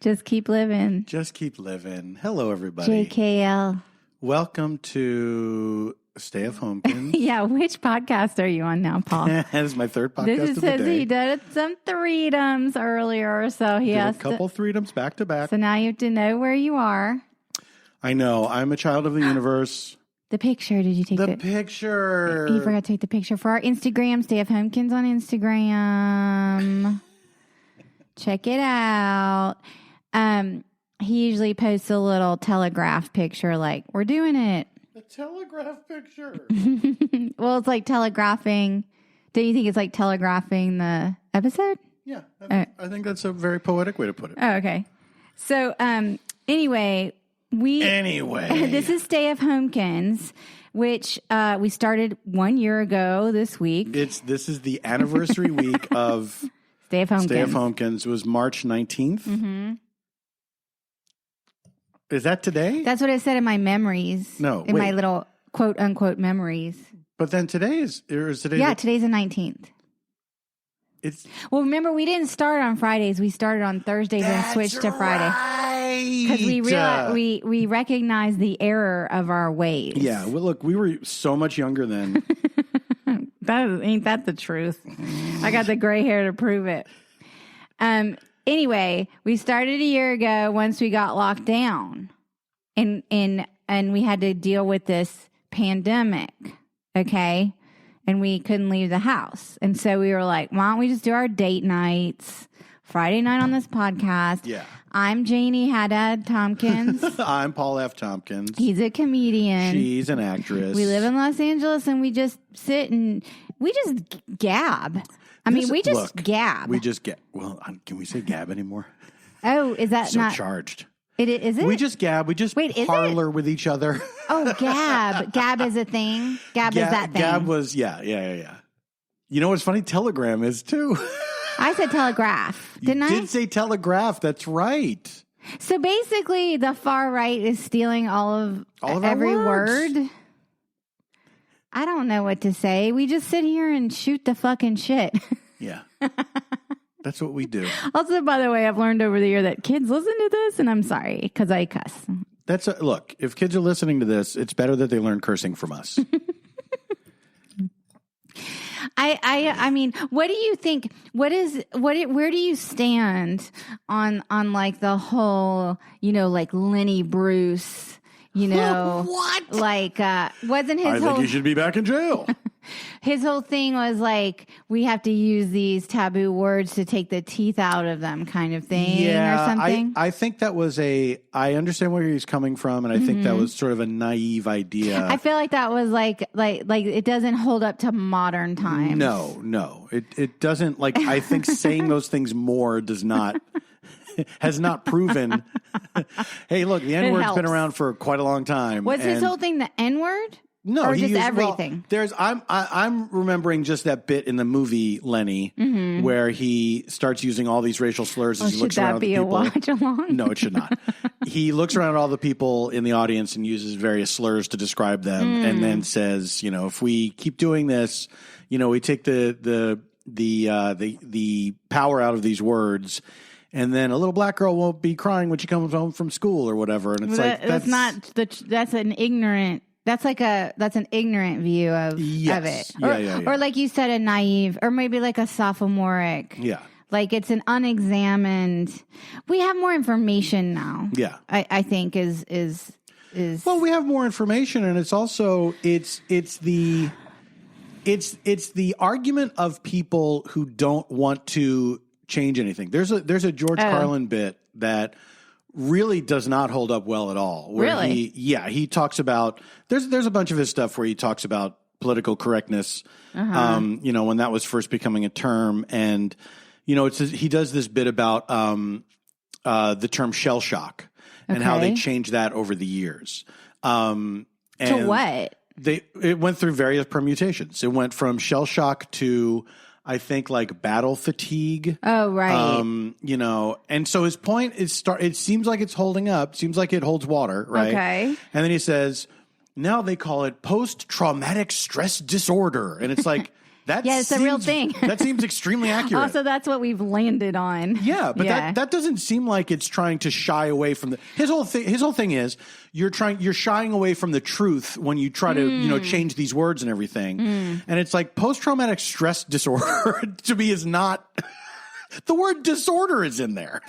Just keep living. Just keep living. Hello, everybody. JKL. Welcome to Stay Homekins. Yeah, which podcast are you on now, Paul? That is my third podcast This of the says day. he did some threedoms earlier, so he Did has a couple threedoms back to back. So now you have to know where you are. I know. I'm a child of the universe. The picture. Did you take the picture? You forgot to take the picture for our Instagram. Stay Homekins on Instagram. Check it out. He usually posts a little telegraph picture like, we're doing it. A telegraph picture. Well, it's like telegraphing. Do you think it's like telegraphing the episode? Yeah. I think that's a very poetic way to put it. Oh, okay. So, anyway, this is Stay Homekins, which we started 1 year ago this week. This is the anniversary week of Stay Homekins. Stay Homekins. It was March 19th. Mm-hmm. Is that today? That's what I said in my memories. No, in my little quote unquote memories. But then today is today? Yeah, today's the 19th. Well, remember, we didn't start on Fridays. We started on Thursdays and switched to Friday. Because we realized we recognized the error of our ways. Yeah, well, look, we were so much younger then. Ain't that the truth? I got the gray hair to prove it. Anyway, we started a year ago once we got locked down. And we had to deal with this pandemic, okay? And we couldn't leave the house. And so we were like, why don't we just do our date nights Friday night on this podcast? Yeah. I'm Janie Haddad Tompkins. I'm Paul F. Tompkins. He's a comedian. She's an actress. We live in Los Angeles and we just sit and we just gab. We just gab. We just gab. Well, can we say gab anymore? Oh, is that so not charged? Is it? We just gab. We just parlor with each other. Oh, gab. Gab is a thing. Gab is that thing. Gab was, yeah. You know what's funny? Telegram is too. I said telegraph, didn't I? You did say telegraph. That's right. So basically, the far right is stealing all of every word. I don't know what to say. We just sit here and shoot the fucking shit. Yeah. That's what we do. Also, by the way, I've learned over the year that kids listen to this, and I'm sorry because I cuss. Look, if kids are listening to this, it's better that they learn cursing from us. I mean, what do you think? Where do you stand on like the whole, like Lenny Bruce? What? Like, wasn't his I think he should be back in jail. His whole thing was like, we have to use these taboo words to take the teeth out of them kind of thing or something. I think that was I understand where he's coming from, and I think that was sort of a naive idea. I feel like that was like it doesn't hold up to modern times. No. It doesn't. Like, I think saying those things more has not proven. Hey, look, the N-word's been around for quite a long time. Was his whole thing the N-word? No, or just everything. Well, I'm remembering just that bit in the movie Lenny where he starts using all these racial slurs as he looks around at the people. Should that be a watch along? No, it should not. He looks around at all the people in the audience and uses various slurs to describe them, and then says, if we keep doing this, we take the power out of these words. And then a little black girl won't be crying when she comes home from school or whatever. And it's that's an ignorant view of it. Or like you said, a naive, or maybe like a sophomoric. Yeah. Like it's an unexamined. We have more information now. Yeah. I think is. Well, we have more information, and it's also it's the argument of people who don't want to change anything. There's a George Carlin bit that really does not hold up well at all. Really? He talks about there's a bunch of his stuff where he talks about political correctness. When that was first becoming a term, and he does this bit about the term shell shock and how they changed that over the years. To what? It went through various permutations. It went from shell shock to, I think, like battle fatigue. Oh, right. And so his point is it seems like it's holding up. Seems like it holds water, right? Okay. And then he says, now they call it post-traumatic stress disorder. And it's like, It's a real thing. That seems extremely accurate. Also, that's what we've landed on. Yeah, but that doesn't seem like it's trying to shy away from his whole thing is you're shying away from the truth when you try to, change these words and everything. And it's like post-traumatic stress disorder to me is not the word disorder is in there.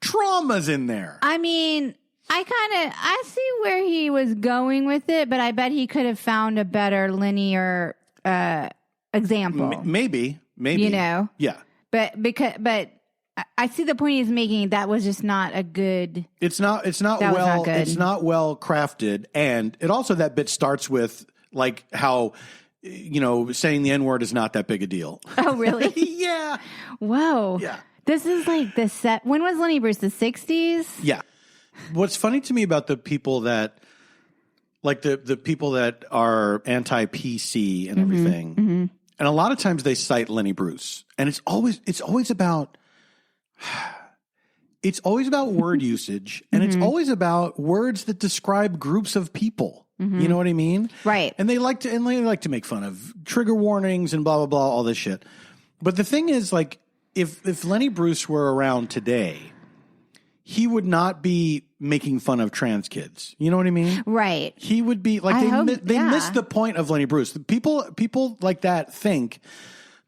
Trauma's in there. I mean, I see where he was going with it, but I bet he could have found a better linear example. Maybe. Yeah. But I see the point he's making. That was just not a good. It's not well crafted, and it also that bit starts with like how saying the N-word is not that big a deal. Oh, really? Yeah. Whoa. Yeah. This is like the set. When was Lenny Bruce? The 60s? Yeah. What's funny to me about the people that. Like the people that are anti-PC and everything, and a lot of times they cite Lenny Bruce, and it's always about word usage, and it's always about words that describe groups of people. You know what I mean? Right. And they like to make fun of trigger warnings and blah blah blah, all this shit. But the thing is, like, if Lenny Bruce were around today, he would not be making fun of trans kids. You know what I mean? Right. He would be like they missed the point of Lenny Bruce. People like that think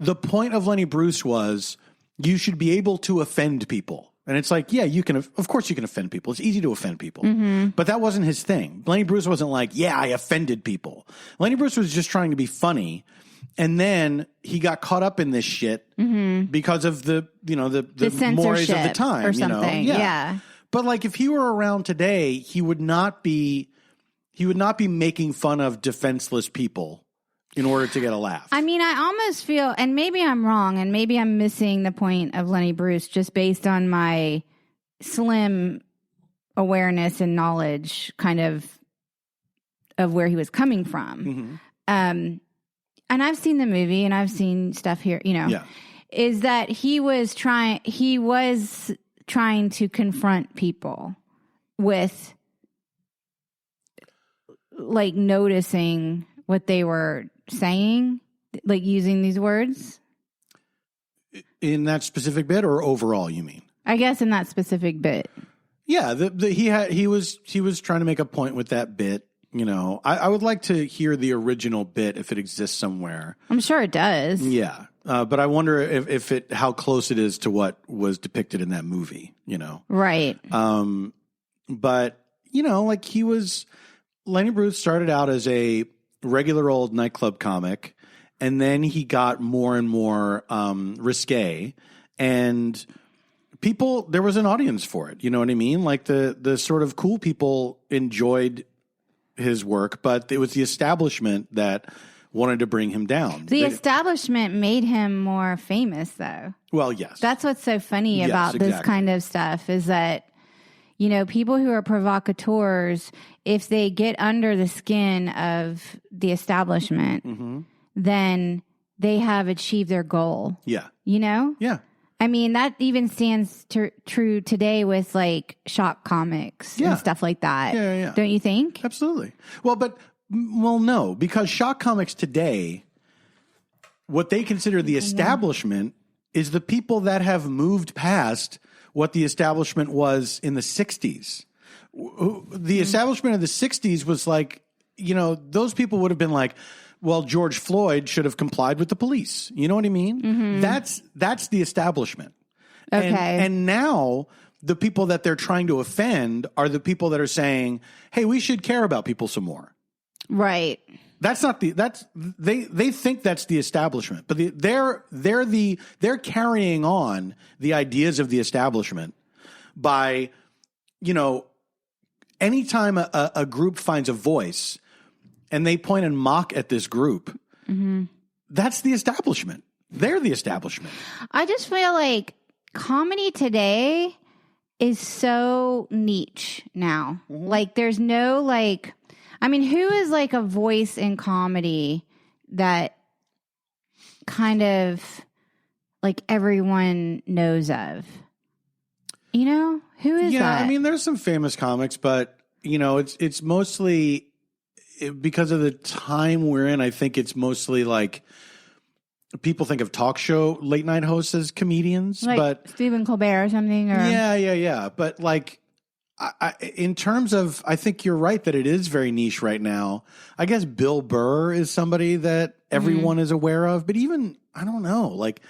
the point of Lenny Bruce was you should be able to offend people. And it's like, yeah, you can. Of course, you can offend people. It's easy to offend people. But that wasn't his thing. Lenny Bruce wasn't like, yeah, I offended people. Lenny Bruce was just trying to be funny. And then he got caught up in this shit because of the mores of the time or something. Yeah. But like if he were around today, he would not be making fun of defenseless people in order to get a laugh. I mean, I almost feel, and maybe I'm wrong, and maybe I'm missing the point of Lenny Bruce just based on my slim awareness and knowledge kind of where he was coming from. And I've seen the movie and I've seen stuff here, is that he was trying to confront people with like noticing what they were saying, like using these words. In that specific bit or overall, you mean? I guess in that specific bit. Yeah, he was trying to make a point with that bit. I would like to hear the original bit if it exists somewhere. I'm sure it does. Yeah. But I wonder how close it is to what was depicted in that movie, Right. But, like Lenny Bruce started out as a regular old nightclub comic, and then he got more and more risque, and there was an audience for it. You know what I mean? Like the sort of cool people enjoyed his work, but it was the establishment that wanted to bring him down. The establishment made him more famous, though. Well, yes. That's what's so funny about this kind of stuff is that, people who are provocateurs, if they get under the skin of the establishment, then they have achieved their goal. Yeah. Yeah. I mean, that even stands true today with like shock comics and stuff like that. Yeah. Don't you think? Absolutely. Well, no, because shock comics today, what they consider the establishment is the people that have moved past what the establishment was in the 60s. The establishment of the 60s was like, those people would have been like, well, George Floyd should have complied with the police. You know what I mean? That's the establishment. Okay. And now the people that they're trying to offend are the people that are saying, hey, we should care about people some more. Right. They think that's the establishment, but they're carrying on the ideas of the establishment by, anytime a group finds a voice and they point and mock at this group, that's the establishment. They're the establishment. I just feel like comedy today is so niche now. Like there's no who is like a voice in comedy that kind of like everyone knows of? Who is that? Yeah, I mean, there's some famous comics, but it's mostly because of the time we're in. I think it's mostly like people think of talk show late night hosts as comedians, like but Stephen Colbert or something. Or yeah. But like, in terms of, I think you're right that it is very niche right now. I guess Bill Burr is somebody that everyone is aware of, but even, I don't know, like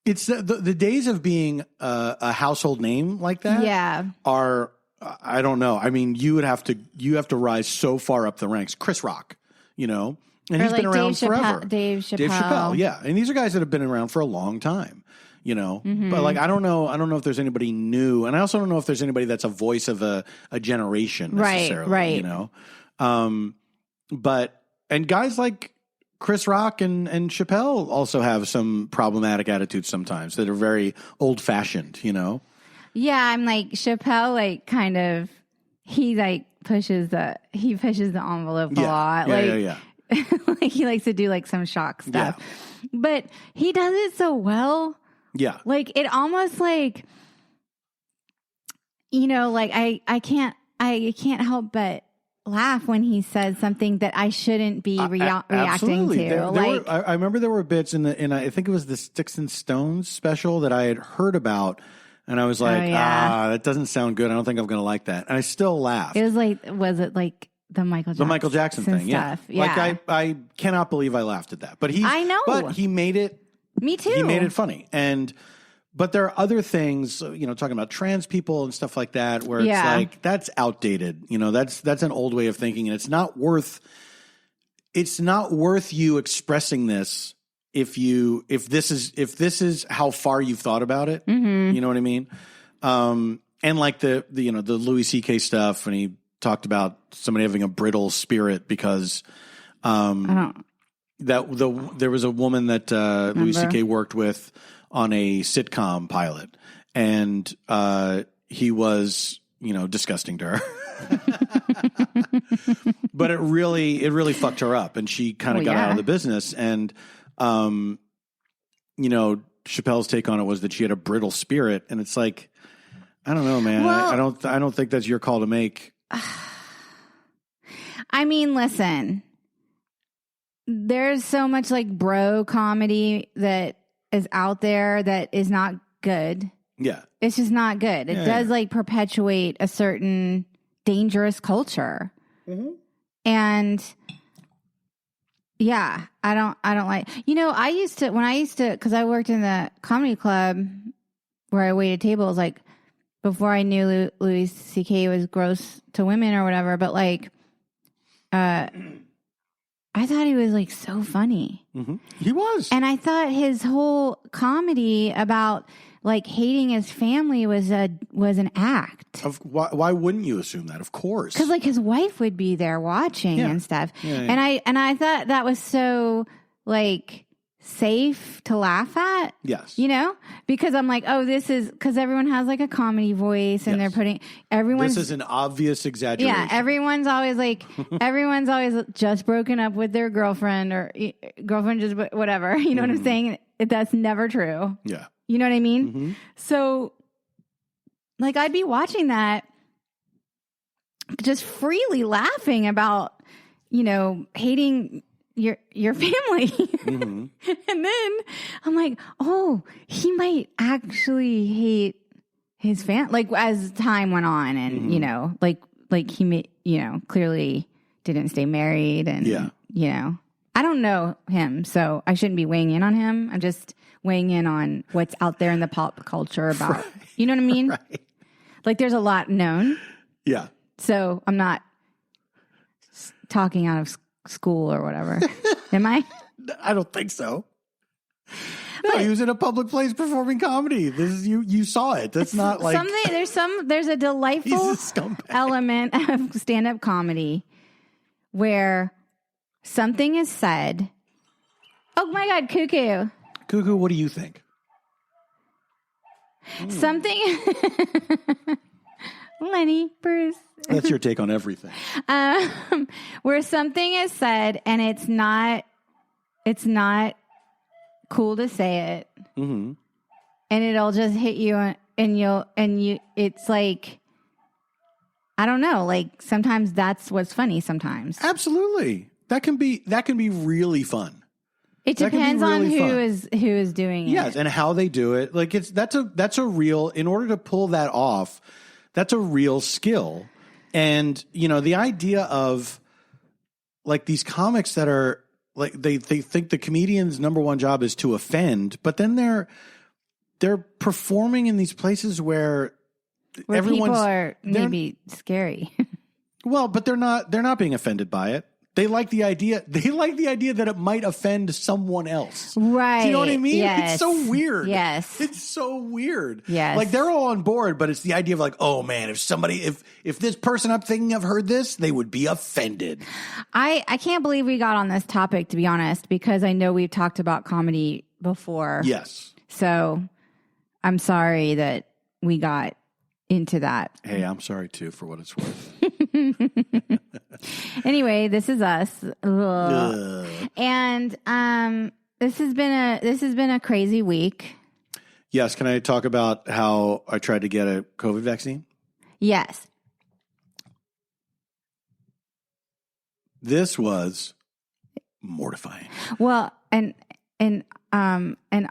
it's the days of being a household name like that are, I don't know. I mean, you have to rise so far up the ranks. Chris Rock, and he's been around forever. Dave Chappelle. Yeah. And these are guys that have been around for a long time. But like, I don't know if there's anybody new, and I also don't know if there's anybody that's a voice of a generation necessarily, right. But, and guys like Chris Rock and Chappelle also have some problematic attitudes sometimes that are very old fashioned, Yeah. I'm like Chappelle, like kind of, he like pushes the envelope a lot. Yeah. Like he likes to do like some shock stuff, but he does it so well. Yeah. Like it almost like, like I can't help but laugh when he says something that I shouldn't be reacting to. I remember there were bits in I think it was the Sticks and Stones special that I had heard about, and I was like, that doesn't sound good. I don't think I'm going to like that. And I still laughed. It was like, was it like the Michael Jackson thing? Stuff? Yeah. Like I cannot believe I laughed at that. But I know. But he made it. Me too. He made it funny. But there are other things, talking about trans people and stuff like that, where it's like, that's outdated. That's an old way of thinking, and it's not worth you expressing this if this is how far you've thought about it. Mm-hmm. You know what I mean? And like the Louis C.K. stuff, when he talked about somebody having a brittle spirit because there was a woman that Louis C.K. worked with on a sitcom pilot, and he was, disgusting to her. But it really fucked her up, and she kind of got out of the business. And Chappelle's take on it was that she had a brittle spirit, and it's like, I don't know, man. Well, I don't think that's your call to make. I mean, listen. There's so much like bro comedy that is out there that is not good. Yeah. It's just not good. It does like perpetuate a certain dangerous culture. Mm-hmm. And I don't like, I used to, cause I worked in the comedy club where I waited tables, like before I knew Louis C.K. was gross to women or whatever, but like, I thought he was like so funny. Mm-hmm. He was. And I thought his whole comedy about like hating his family was an act. Why wouldn't you assume that? Of course. Because like his wife would be there watching and stuff. Yeah. And I thought that was so like safe to laugh at. Yes. Because I'm like, oh, this is because everyone has like a comedy voice and they're putting everyone's. This is an obvious exaggeration. Yeah. Everyone's always just broken up with their girlfriend or girlfriend, just whatever. You know what I'm saying? That's never true. Yeah. You know what I mean? Mm-hmm. So like I'd be watching that just freely laughing about, hating your family. Mm-hmm. And then I'm like, oh, he might actually hate his family. Like as time went on and, like he may, clearly didn't stay married and, I don't know him, so I shouldn't be weighing in on him. I'm just weighing in on what's out there in the pop culture about, you know what I mean? Right. Like there's a lot known. Yeah. So I'm not talking out of school or whatever. Am I? I don't think so. No, he was in a public place performing comedy. This is you saw it. That's not like there's a delightful element of stand-up comedy where something is said. Oh my God, Cuckoo. Cuckoo, what do you think? Something Lenny, Bruce. That's your take on everything. Where something is said and it's not cool to say it. Mm-hmm. And it'll just hit you it's like, I don't know, like sometimes that's what's funny sometimes. Absolutely. That can be really fun. It depends on who is doing it. Yes, and how they do it. Like that's a real, in order to pull that off, that's a real skill. And the idea of like these comics that are like they think the comedian's number one job is to offend, but then they're performing in these places where people are maybe scary. Well, but they're not being offended by it. They like the idea that it might offend someone else. Right. Do you know what I mean? Yes. It's so weird. Yes. It's so weird. Yes. Like they're all on board, but it's the idea of like, oh man, if this person I'm thinking of heard this, they would be offended. I can't believe we got on this topic, to be honest, because I know we've talked about comedy before. Yes. So I'm sorry that we got into that. Hey, I'm sorry too, for what it's worth. Anyway, this is us. And this has been a crazy week. Yes, can I talk about how I tried to get a COVID vaccine? Yes. This was mortifying. Well, and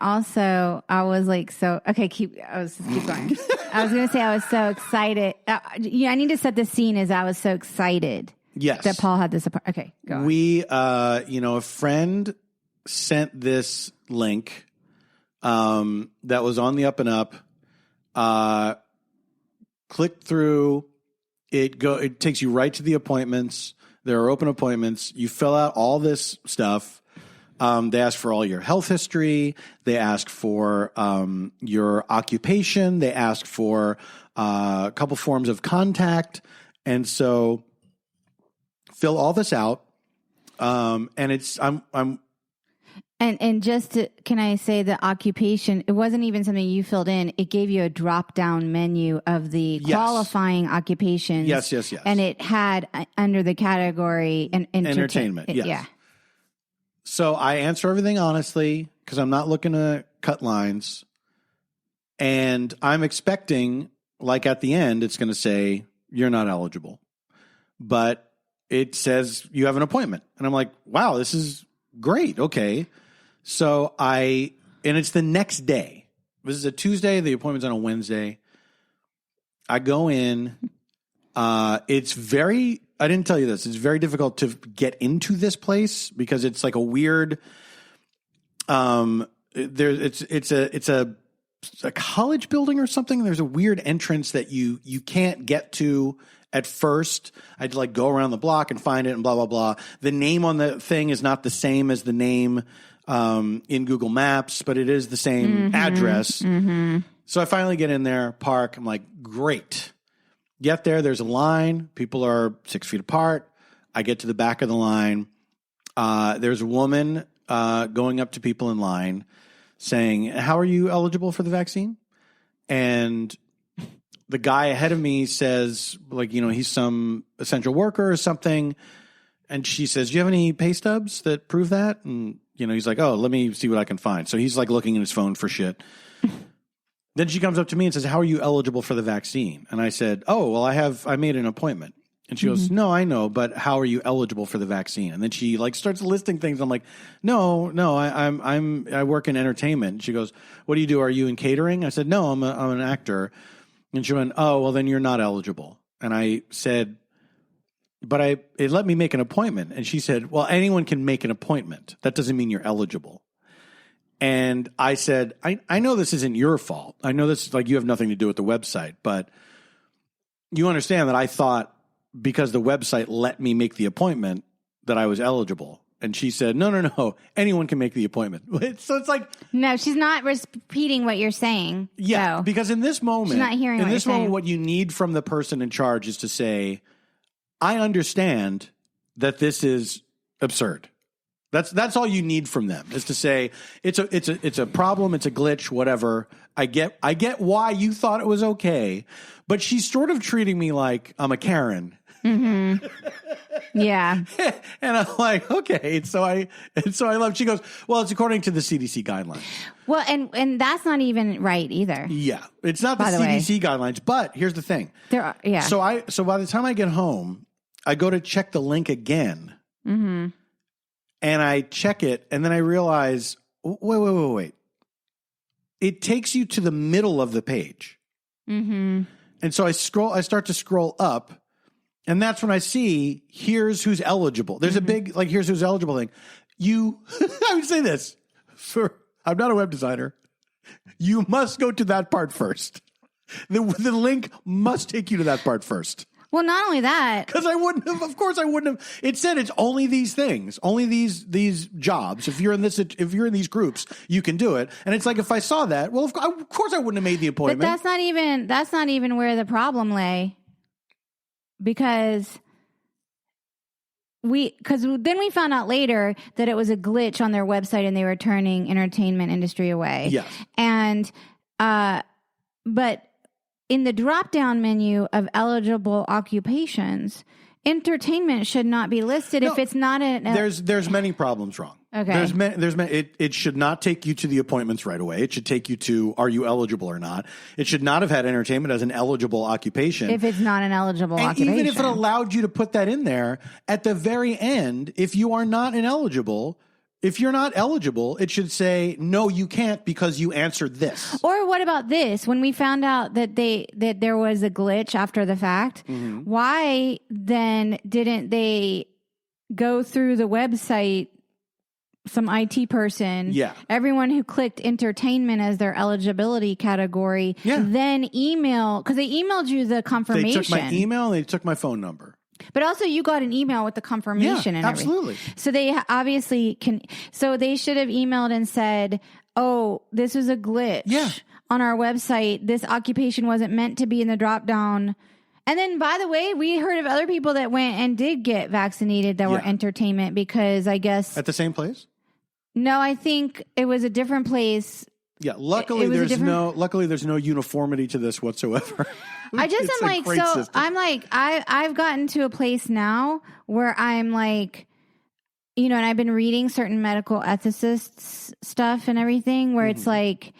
also I was like, so okay, keep going. I was going to say I was so excited. I need to set the scene as I was so excited. Yes. That Paul had this. Okay, go on. We, a friend sent this link that was on the Up and Up. Click through. It takes you right to the appointments. There are open appointments. You fill out all this stuff. They ask for all your health history. They ask for your occupation. They ask for a couple forms of contact. And so fill all this out. And it's And can I say the occupation, it wasn't even something you filled in. It gave you a drop down menu of the qualifying occupations. Yes. And it had under the category entertainment. Yes. Yeah. So I answer everything honestly because I'm not looking to cut lines. And I'm expecting, like at the end, it's going to say, you're not eligible. But it says you have an appointment. And I'm like, wow, this is great. Okay. So and it's the next day. This is a Tuesday. The appointment's on a Wednesday. I go in. I didn't tell you this. It's very difficult to get into this place because it's like a weird, it's a college building or something. There's a weird entrance that you can't get to at first. I had to like go around the block and find it and blah, blah, blah. The name on the thing is not the same as the name in Google Maps, but it is the same address. Mm-hmm. So I finally get in there, park. I'm like, great. Get there. There's a line. People are 6 feet apart. I get to the back of the line. There's a woman going up to people in line saying, how are you eligible for the vaccine? And the guy ahead of me says, like, he's some essential worker or something. And she says, do you have any pay stubs that prove that? And, he's like, oh, let me see what I can find. So he's like looking in his phone for shit. Then she comes up to me and says, how are you eligible for the vaccine? And I said, oh, well, I made an appointment. And she goes, no, I know, but how are you eligible for the vaccine? And then she like starts listing things. I'm like, no, I work in entertainment. And she goes, what do you do? Are you in catering? I said, no, I'm an actor. And she went, oh, well, then you're not eligible. And I said, but it let me make an appointment. And she said, well, anyone can make an appointment. That doesn't mean you're eligible. And I said, I know this isn't your fault. I know this, like, you have nothing to do with the website, but you understand that I thought because the website let me make the appointment that I was eligible. And she said, no, anyone can make the appointment. So it's like, no, she's not repeating what you're saying. Yeah, no. Because in this moment, she's not hearing what you're saying. What you need from the person in charge is to say, I understand that this is absurd. That's all you need from them, is to say it's a problem, it's a glitch, whatever. I get why you thought it was okay, but she's sort of treating me like I'm a Karen. Mm-hmm. Yeah. And I'm like, okay. So I love. She goes, well, it's according to the CDC guidelines. Well, and that's not even right either. Yeah, it's not the CDC guidelines. But here's the thing. Yeah. So by the time I get home, I go to check the link again. Mm-hmm. and I check it, and then I realize, wait. It takes you to the middle of the page. Mm-hmm. And so I start to scroll up, and that's when I see, here's who's eligible. There's a big, like, here's who's eligible thing. I would say this, I'm not a web designer. You must go to that part first. The link must take you to that part first. Well, not only that, because I wouldn't have. It said it's only these things, only these jobs. If you're in these groups, you can do it. And it's like, if I saw that, well, of course I wouldn't have made the appointment. But that's not even where the problem lay, because then we found out later that it was a glitch on their website and they were turning entertainment industry away. Yes, and but. In the drop-down menu of eligible occupations, entertainment should not be listed if it's not There's many problems wrong. Okay. It should not take you to the appointments right away. It should take you to, are you eligible or not? It should not have had entertainment as an eligible occupation. If it's not an eligible occupation. Even if it allowed you to put that in there, at the very end, if you're not eligible, it should say, no, you can't because you answered this. Or what about this? When we found out that there was a glitch after the fact, why then didn't they go through the website, some IT person, everyone who clicked entertainment as their eligibility category, then email, because they emailed you the confirmation. They took my email and they took my phone number. But also, you got an email with the confirmation and everything. Absolutely. So they obviously can. So they should have emailed and said, "Oh, this was a glitch on our website. This occupation wasn't meant to be in the drop down." And then, by the way, we heard of other people that went and did get vaccinated that were entertainment, because I guess at the same place. No, I think it was a different place. Yeah, luckily there's no uniformity to this whatsoever. I just am like, so system. I'm like, I've gotten to a place now where I'm like, and I've been reading certain medical ethicists stuff and everything where it's like,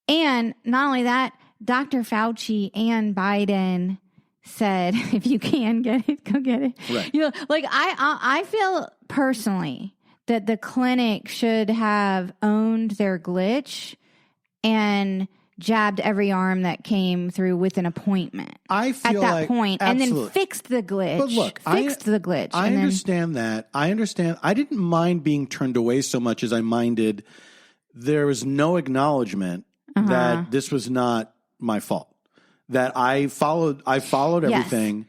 and not only that, Dr. Fauci and Biden said, if you can get it, go get it. Right. Like I feel personally that the clinic should have owned their glitch and jabbed every arm that came through with an appointment. I feel at that point, absolutely. And then fixed the glitch. But look, the glitch. I understand that. I understand. I didn't mind being turned away so much as I minded there was no acknowledgement that this was not my fault. That I followed everything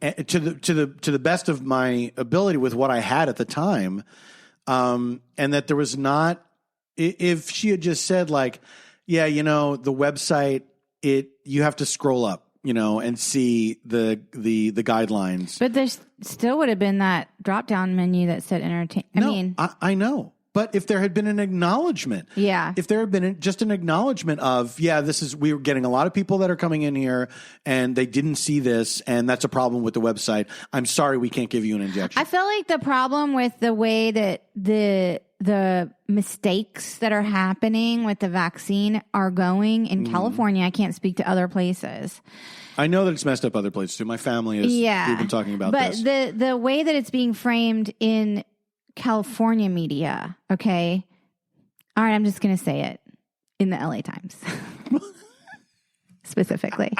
to the best of my ability with what I had at the time, and that there was not. If she had just said like, yeah, the website, you have to scroll up, and see the guidelines. But there still would have been that drop down menu that said entertain. I know. But if there had been an acknowledgement, if there had been just an acknowledgement of, we were getting a lot of people that are coming in here and they didn't see this, and that's a problem with the website. I'm sorry, we can't give you an injection. I feel like the problem with the way that the mistakes that are happening with the vaccine are going in California, I can't speak to other places. I know that it's messed up other places too. My family is, we've been talking about this. But the way that it's being framed in California media, okay? All right, I'm just going to say it. In the LA Times. Specifically.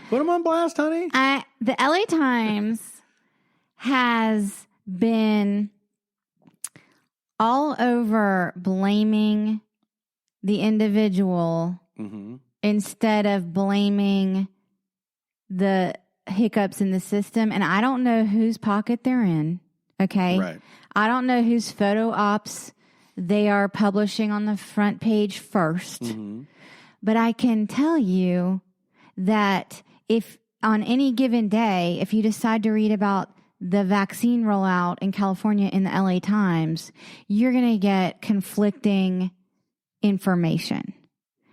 Put them on blast, honey. The LA Times has been all over blaming the individual instead of blaming the hiccups in the system. And I don't know whose pocket they're in. Okay. Right. I don't know whose photo ops they are publishing on the front page first, but I can tell you that if on any given day, if you decide to read about the vaccine rollout in California in the LA Times, you're going to get conflicting information,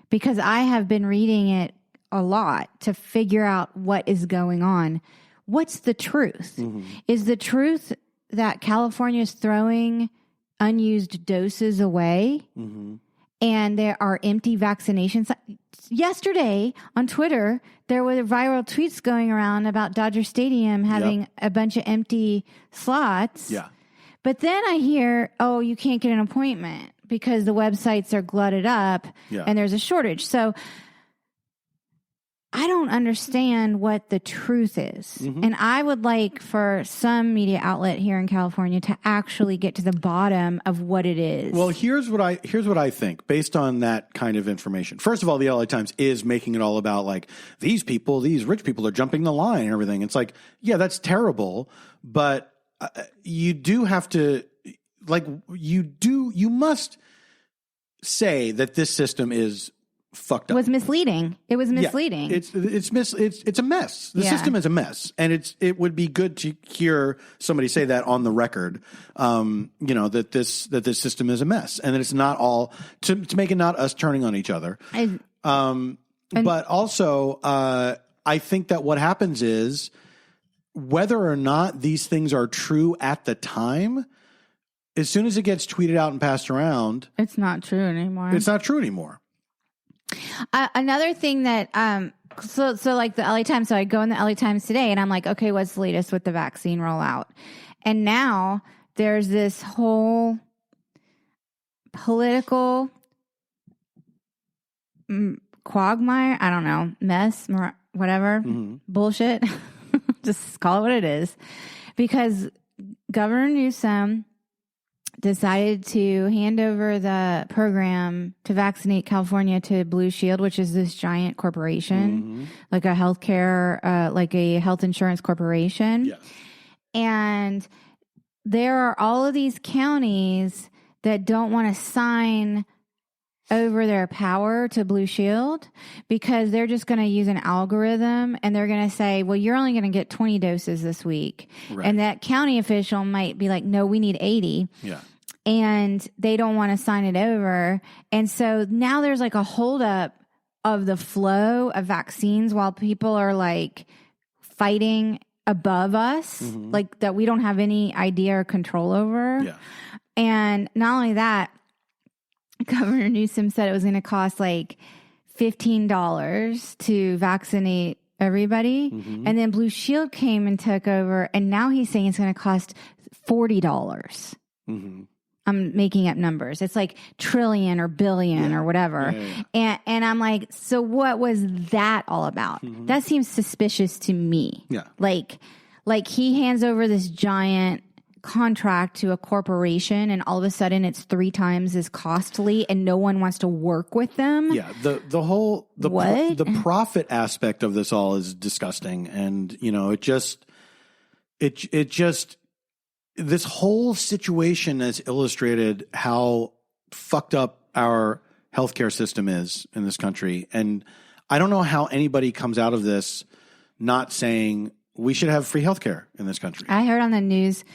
because I have been reading it a lot to figure out what is going on. What's the truth? Is the truth that California is throwing unused doses away and there are empty vaccinations? Yesterday on Twitter, there were viral tweets going around about Dodger Stadium having a bunch of empty slots. Yeah. But then I hear, oh, you can't get an appointment because the websites are glutted up and there's a shortage. So I don't understand what the truth is. And I would like for some media outlet here in California to actually get to the bottom of what it is. Well, here's what I think based on that kind of information. First of all, the LA Times is making it all about like these rich people are jumping the line and everything. It's like, yeah, that's terrible, but you do have to you must say that this system is fucked up. It was misleading. It was misleading. Yeah, it's a mess. The system is a mess, and it would be good to hear somebody say that on the record. That this system is a mess, and that it's not all to make it not us turning on each other. But also, I think that what happens is whether or not these things are true at the time, as soon as it gets tweeted out and passed around, it's not true anymore. It's not true anymore. Another thing that, so like the LA Times, so I go in the LA Times today and I'm like, okay, what's the latest with the vaccine rollout? And now there's this whole political quagmire, I don't know, mess, whatever, bullshit. Just call it what it is. Because Governor Newsom decided to hand over the program to vaccinate California to Blue Shield, which is this giant corporation, like a healthcare, like a health insurance corporation. Yes. And there are all of these counties that don't want to sign over their power to Blue Shield because they're just going to use an algorithm and they're going to say, well, you're only going to get 20 doses this week. Right. And that county official might be like, no, we need 80. Yeah. And they don't want to sign it over. And so now there's like a holdup of the flow of vaccines while people are like fighting above us, like that we don't have any idea or control over. Yeah. And not only that, Governor Newsom said it was going to cost like $15 to vaccinate everybody. And then Blue Shield came and took over. And now he's saying it's going to cost $40. I'm making up numbers. It's like trillion or billion or whatever. And I'm like, so what was that all about? That seems suspicious to me. Yeah. Like he hands over this giant contract to a corporation and all of a sudden it's 3 times as costly and no one wants to work with them. Yeah. The whole profit aspect of this all is disgusting. And, it just this whole situation has illustrated how fucked up our healthcare system is in this country. And I don't know how anybody comes out of this not saying we should have free healthcare in this country. I heard on the news,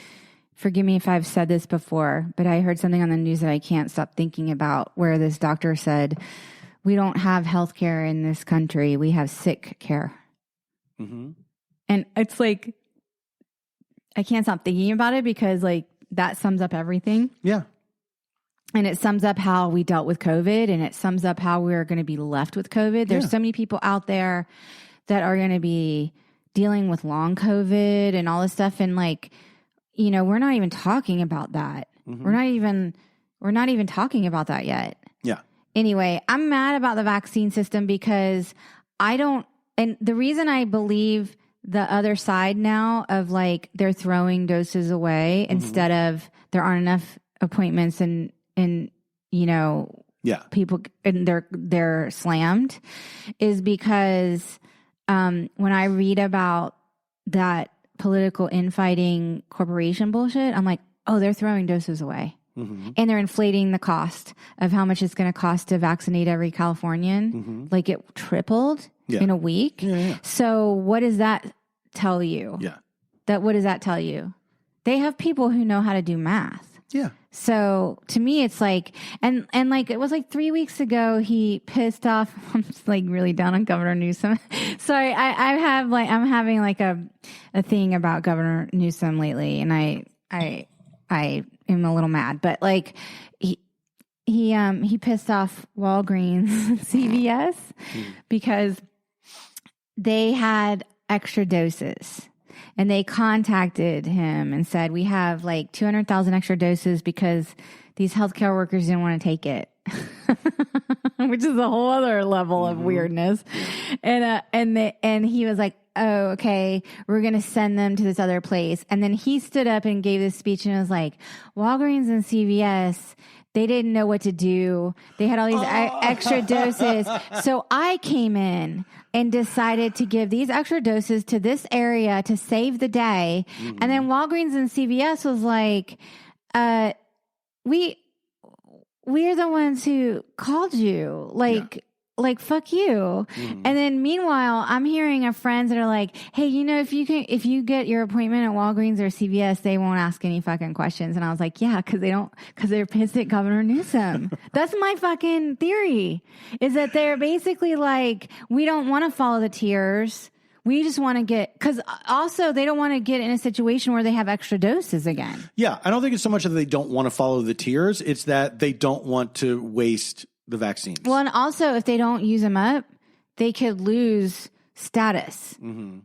forgive me if I've said this before, but I heard something on the news that I can't stop thinking about where this doctor said, we don't have healthcare in this country. We have sick care. And it's like, I can't stop thinking about it because like that sums up everything. Yeah. And it sums up how we dealt with COVID and it sums up how we're going to be left with COVID. There's so many people out there that are going to be dealing with long COVID and all this stuff. And like, we're not even talking about that. We're not even talking about that yet. Yeah. Anyway, I'm mad about the vaccine system because and the reason I believe the other side now of like they're throwing doses away instead of there aren't enough appointments and people and they're slammed is because when I read about that political infighting corporation bullshit, I'm like, oh, they're throwing doses away. And they're inflating the cost of how much it's going to cost to vaccinate every Californian. Like it tripled in a week. So what does that tell you? What does that tell you? They have people who know how to do math. Yeah. So to me, it's like, and like, it was like 3 weeks ago, he pissed off. I'm just like really down on Governor Newsom. Sorry. I'm having like a thing about Governor Newsom lately. And I am a little mad, but like he pissed off Walgreens, CVS because they had extra doses. and they contacted him and said, we have like 200,000 extra doses because these healthcare workers didn't want to take it. Which is a whole other level of weirdness. And he was like, oh, okay, we're going to send them to this other place. And then he stood up and gave this speech and was like, Walgreens and CVS, they didn't know what to do. They had all these extra doses. So I came in and decided to give these extra doses to this area to save the day. Mm-hmm. And then Walgreens and CVS was like, we're the ones who called you. Like, fuck you. Mm-hmm. And then meanwhile, I'm hearing of friends that are like, hey, if you get your appointment at Walgreens or CVS, they won't ask any fucking questions. And I was like, yeah, cause they're pissed at Governor Newsom. That's my fucking theory, is that they're basically like, we don't want to follow the tiers. We just want to because also they don't want to get in a situation where they have extra doses again. Yeah. I don't think it's so much that they don't want to follow the tiers. It's that they don't want to waste the vaccines. Well, and also if they don't use them up, they could lose status,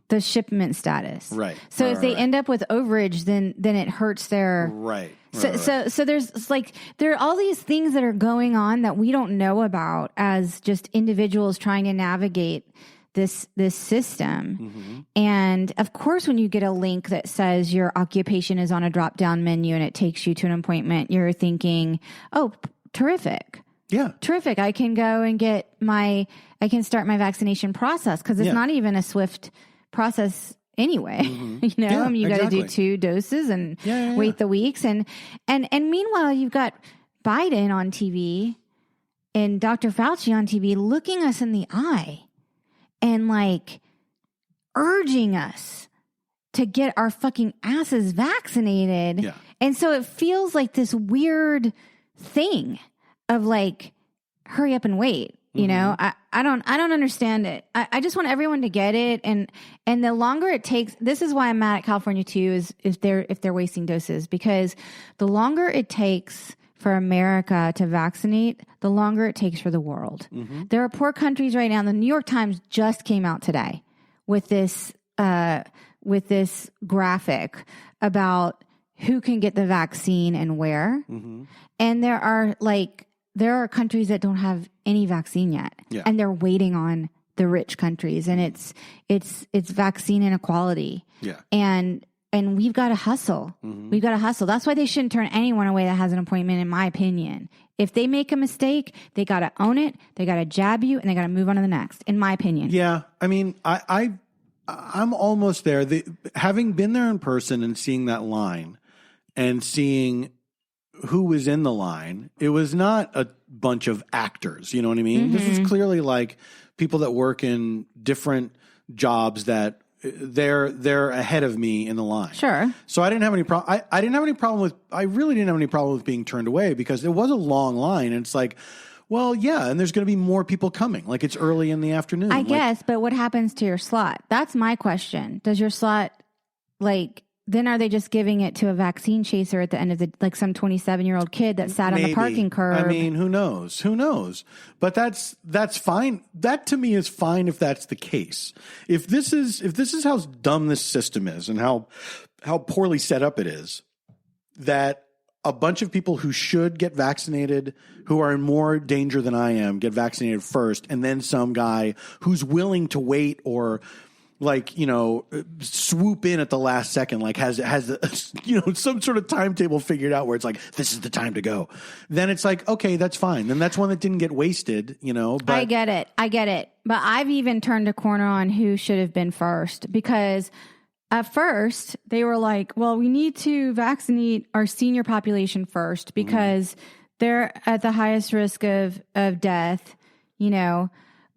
the shipment status. Right. So if they end up with overage, then it hurts their right. So there's like there are all these things that are going on that we don't know about as just individuals trying to navigate this system. Mm-hmm. And of course, when you get a link that says your occupation is on a drop down menu and it takes you to an appointment, you're thinking, oh, terrific. Yeah. Terrific. I can go and I can start my vaccination process because it's not even a swift process anyway. Mm-hmm. You got to do 2 doses and wait the weeks. And meanwhile, you've got Biden on TV and Dr. Fauci on TV looking us in the eye and like urging us to get our fucking asses vaccinated. Yeah. And so it feels like this weird thing of like, hurry up and wait. You know, I don't understand it. I just want everyone to get it. And the longer it takes, this is why I'm mad at California too, is if they're wasting doses, because the longer it takes for America to vaccinate, the longer it takes for the world. Mm-hmm. There are poor countries right now. The New York Times just came out today with this graphic about who can get the vaccine and where. Mm-hmm. And there are countries that don't have any vaccine yet, and they're waiting on the rich countries, and it's vaccine inequality. Yeah. And we've got to hustle. Mm-hmm. We've got to hustle. That's why they shouldn't turn anyone away that has an appointment, in my opinion. If they make a mistake, they got to own it. They got to jab you, and they got to move on to the next, in my opinion. Yeah. I mean, I'm almost there. Having been there in person and seeing that line and seeing who was in the line, it was not a bunch of actors. You know what I mean? Mm-hmm. This was clearly like people that work in different jobs that they're ahead of me in the line. Sure. So I didn't have any problem. I didn't have any problem with, I really didn't have any problem with being turned away because it was a long line. And it's like, well, yeah. And there's going to be more people coming. Like it's early in the afternoon. I guess, but what happens to your slot? That's my question. Does your slot, then are they just giving it to a vaccine chaser at the end of some 27-year-old kid that sat on the parking curb? I mean, who knows? Who knows? But that's fine. That to me is fine if that's the case. If this is how dumb this system is and how poorly set up it is, that a bunch of people who should get vaccinated, who are in more danger than I am, get vaccinated first, and then some guy who's willing to wait or swoop in at the last second, has some sort of timetable figured out where it's like, this is the time to go. Then it's like, okay, that's fine. Then that's one that didn't get wasted, but I get it. But I've even turned a corner on who should have been first, because at first they were like, well, we need to vaccinate our senior population first because they're at the highest risk of death,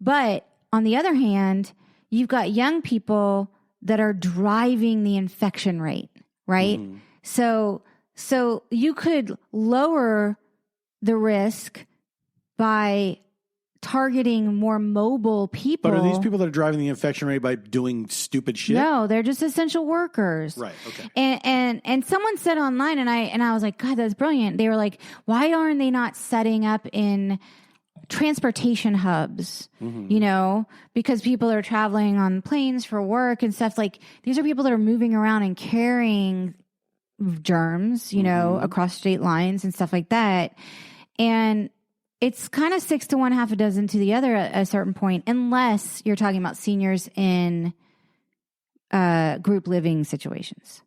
but on the other hand, you've got young people that are driving the infection rate, right? Mm. So you could lower the risk by targeting more mobile people. But are these people that are driving the infection rate by doing stupid shit? No, they're just essential workers. Right. Okay. And someone said online, and I was like, God, that's brilliant. They were like, why aren't they not setting up in transportation hubs, because people are traveling on planes for work and stuff. Like, these are people that are moving around and carrying germs, across state lines and stuff like that. And it's kind of 6 to 1, half a dozen to the other at a certain point, unless you're talking about seniors in group living situations.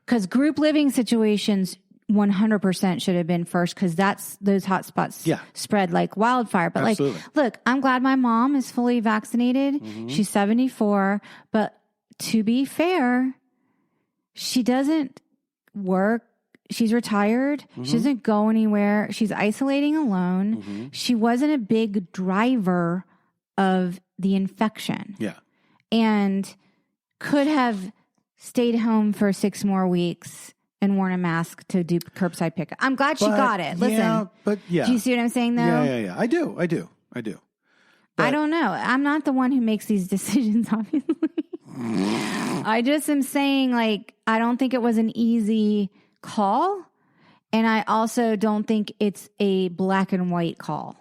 Because group living situations 100% should have been first, because those hotspots spread like wildfire. But Absolutely. look, I'm glad my mom is fully vaccinated. She's 74, but to be fair, she doesn't work. She's retired. She doesn't go anywhere. She's isolating alone. She wasn't a big driver of the infection. Yeah. And could have stayed home for 6 more weeks and worn a mask to do curbside pickup. I'm glad she got it. Listen. Yeah, but yeah. Do you see what I'm saying, though? Yeah. I do. But I don't know. I'm not the one who makes these decisions, obviously. I just am saying, like, I don't think it was an easy call. And I also don't think it's a black and white call.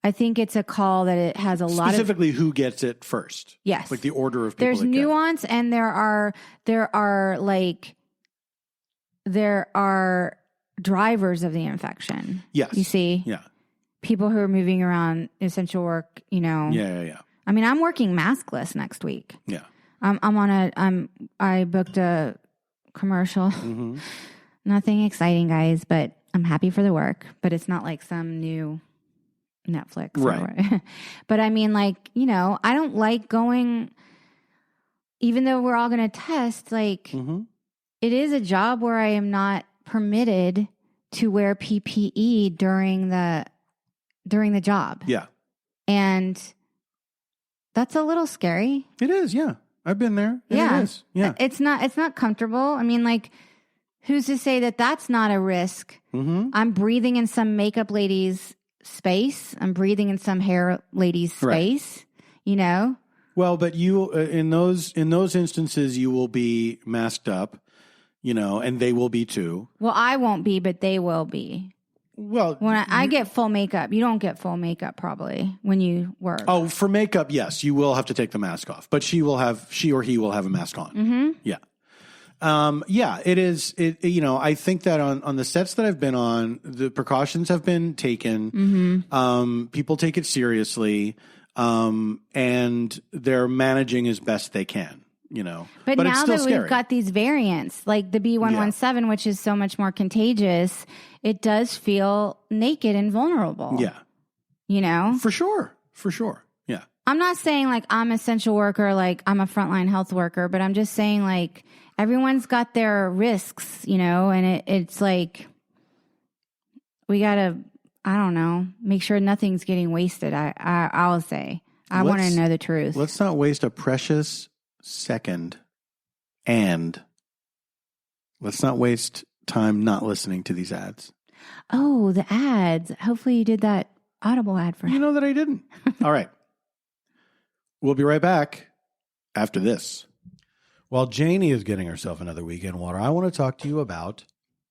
I think it's a call that it has a lot of... Specifically, who gets it first. Yes. Like the order of people. There's nuance, and there are drivers of the infection. Yes. You see? Yeah. People who are moving around essential work, Yeah. I mean, I'm working maskless next week. Yeah. I booked a commercial. Nothing exciting, guys, but I'm happy for the work. But it's not like some new Netflix. Right. But I mean, like, I don't like going, even though we're all going to test, like, it is a job where I am not permitted to wear PPE during the job. Yeah. And that's a little scary. It is, yeah. I've been there. Yeah. It is. Yeah. It's not comfortable. I mean, like, who's to say that that's not a risk? I'm breathing in some makeup lady's space. I'm breathing in some hair lady's space, Well, but you, in those instances, you will be masked up, and they will be too. Well, I won't be, but they will be. Well, when I get full makeup, you don't get full makeup probably when you work. Oh, for makeup, yes, you will have to take the mask off, but she or he will have a mask on. Yeah. It is. I think that on the sets that I've been on, the precautions have been taken. People take it seriously, and they're managing as best they can. But now it's still that we've got these variants, like the B117, which is so much more contagious, it does feel naked and vulnerable. Yeah. For sure. Yeah. I'm not saying like I'm an essential worker, like I'm a frontline health worker, but I'm just saying like everyone's got their risks, and it's like we got to, I don't know, make sure nothing's getting wasted. I'll say. I want to know the truth. Let's not waste a precious second, and let's not waste time not listening to these ads. Oh, the ads. Hopefully you did that Audible ad for him. You know that I didn't. All right. We'll be right back after this. While Janie is getting herself another weekend water, I want to talk to you about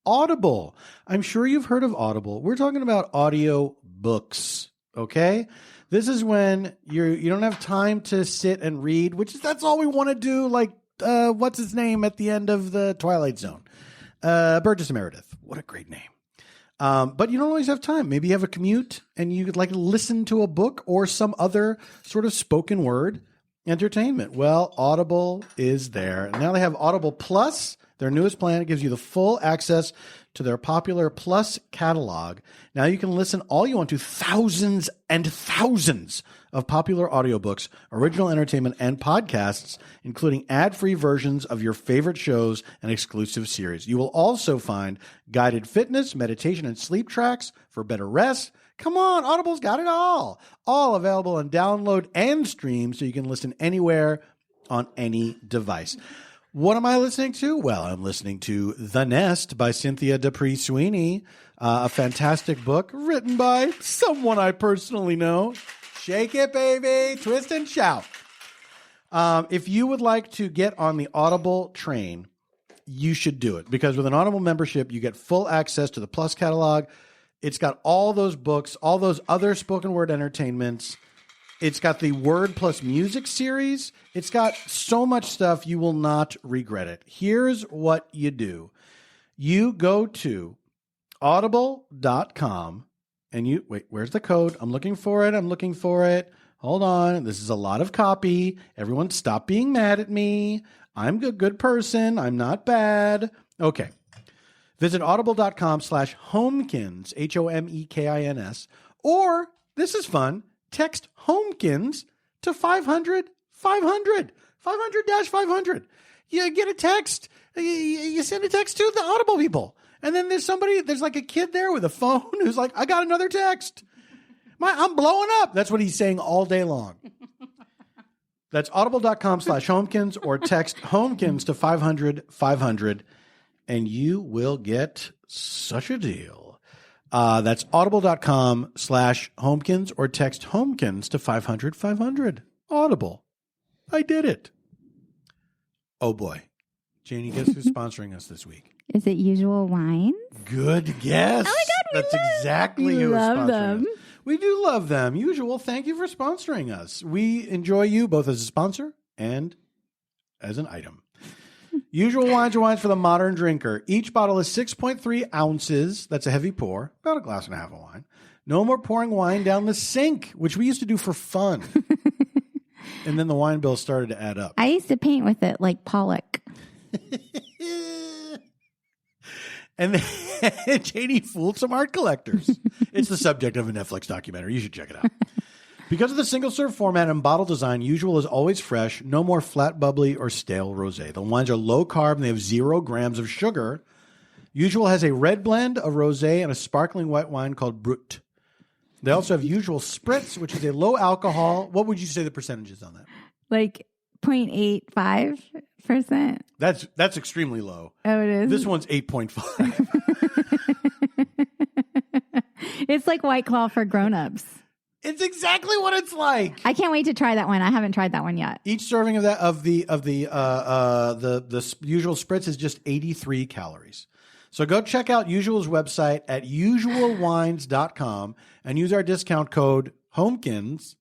Audible. I'm sure you've heard of Audible. We're talking about audio books, okay? This is when you don't have time to sit and read, that's all we want to do. Like, what's his name at the end of the Twilight Zone? Burgess Meredith. What a great name. But you don't always have time. Maybe you have a commute and you could like listen to a book or some other sort of spoken word entertainment. Well, Audible is there. And now they have Audible Plus, their newest plan. It gives you the full access to their popular Plus catalog. Now you can listen all you want to thousands and thousands of popular audiobooks, original entertainment, and podcasts, including ad-free versions of your favorite shows and exclusive series. You will also find guided fitness, meditation, and sleep tracks for better rest. Come on, Audible's got it all. All available on download and stream so you can listen anywhere on any device. What am I listening to? Well, I'm listening to The Nest by Cynthia Dupree Sweeney, a fantastic book written by someone I personally know. Shake it, baby. Twist and shout. If you would like to get on the Audible train, you should do it because with an Audible membership, you get full access to the Plus catalog, It's got all those books, all those other spoken word entertainments. It's got the word plus music series. It's got so much stuff. You will not regret it. Here's what you do. You go to audible.com and you wait, where's the code? I'm looking for it. Hold on. This is a lot of copy. Everyone stop being mad at me. I'm a good person. I'm not bad. Okay. Visit audible.com/homekins, HOMEKINS, or this is fun. Text Homekins to 500 500 500-500. You get a text. You send a text to the Audible people. And then there's like a kid there with a phone who's like, I got another text. I'm blowing up. That's what he's saying all day long. That's audible.com/homekins or text Homekins to 500 500 and you will get such a deal. That's audible.com/homekins or text Homekins to 500 500. Audible. I did it. Oh boy. Janie, guess who's sponsoring us this week? Is it Usual Wines? Good guess. Oh my God, That's exactly who is sponsoring them. us. We do love them. Usual, thank you for sponsoring us. We enjoy you both as a sponsor and as an item. Usual Wines are wines for the modern drinker. Each bottle is 6.3 ounces. That's a heavy pour, about a glass and a half of wine. No more pouring wine down the sink, which we used to do for fun. And then the wine bill started to add up. I used to paint with it like Pollock. And then Janie fooled some art collectors. It's the subject of a Netflix documentary. You should check it out. Because of the single-serve format and bottle design, Usual is always fresh. No more flat, bubbly, or stale rosé. The wines are low-carb, and they have 0 grams of sugar. Usual has a red blend, a rosé, and a sparkling white wine called Brut. They also have Usual Spritz, which is a low alcohol. What would you say the percentage is on that? Like 0.85%. That's extremely low. Oh, it is? This one's 8.5. It's like White Claw for grown-ups. It's exactly what it's like. I can't wait to try that one. I haven't tried that one yet. Each serving of the Usual Spritz is just 83 calories. So go check out Usual's website at usualwines.com and use our discount code Homekins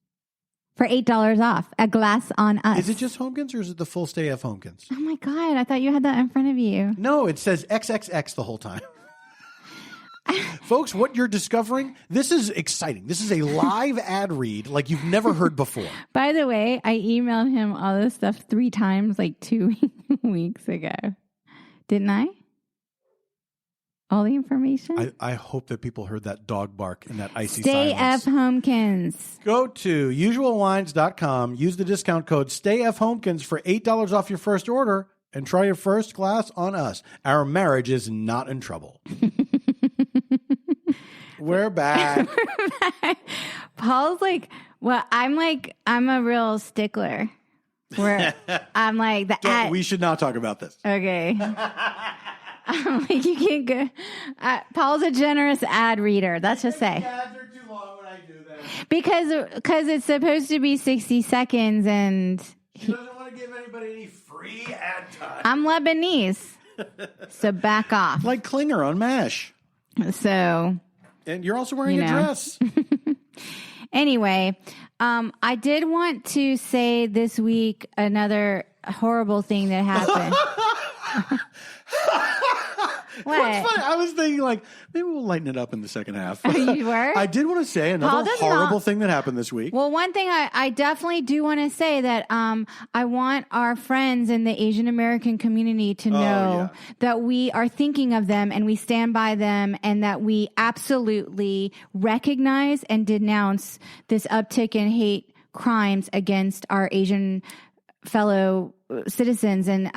for $8 off. A glass on us. Is it just Homekins or is it the full Stay F Homekins? Oh my God. I thought you had that in front of you. No, it says XXX the whole time. Folks, what you're discovering, this is exciting. This is a live ad read like you've never heard before. By the way, I emailed him all this stuff 3 times like 2 weeks ago. Didn't I? All the information? I hope that people heard that dog bark and that icy Stay silence. F Homekins. Go to usualwines.com. Use the discount code STAYFHomekins for $8 off your first order and try your first glass on us. Our marriage is not in trouble. We're back. Paul's like, well, I'm a real stickler. Where I'm like, we should not talk about this. Okay. I'm like, you can't go. Paul's a generous ad reader. Let's just say. Ads are too long when I do that. Because it's supposed to be 60 seconds and he doesn't want to give anybody any free ad time. I'm Lebanese. So back off. Like Klinger on MASH. So. And you're also wearing a dress. Anyway, I did want to say this week another horrible thing that happened. What? What's funny? I was thinking, like, maybe we'll lighten it up in the second half. You were? I did want to say another horrible thing that happened this week. Well, one thing I definitely do want to say that I want our friends in the Asian American community to know that we are thinking of them and we stand by them and that we absolutely recognize and denounce this uptick in hate crimes against our Asian fellow citizens. And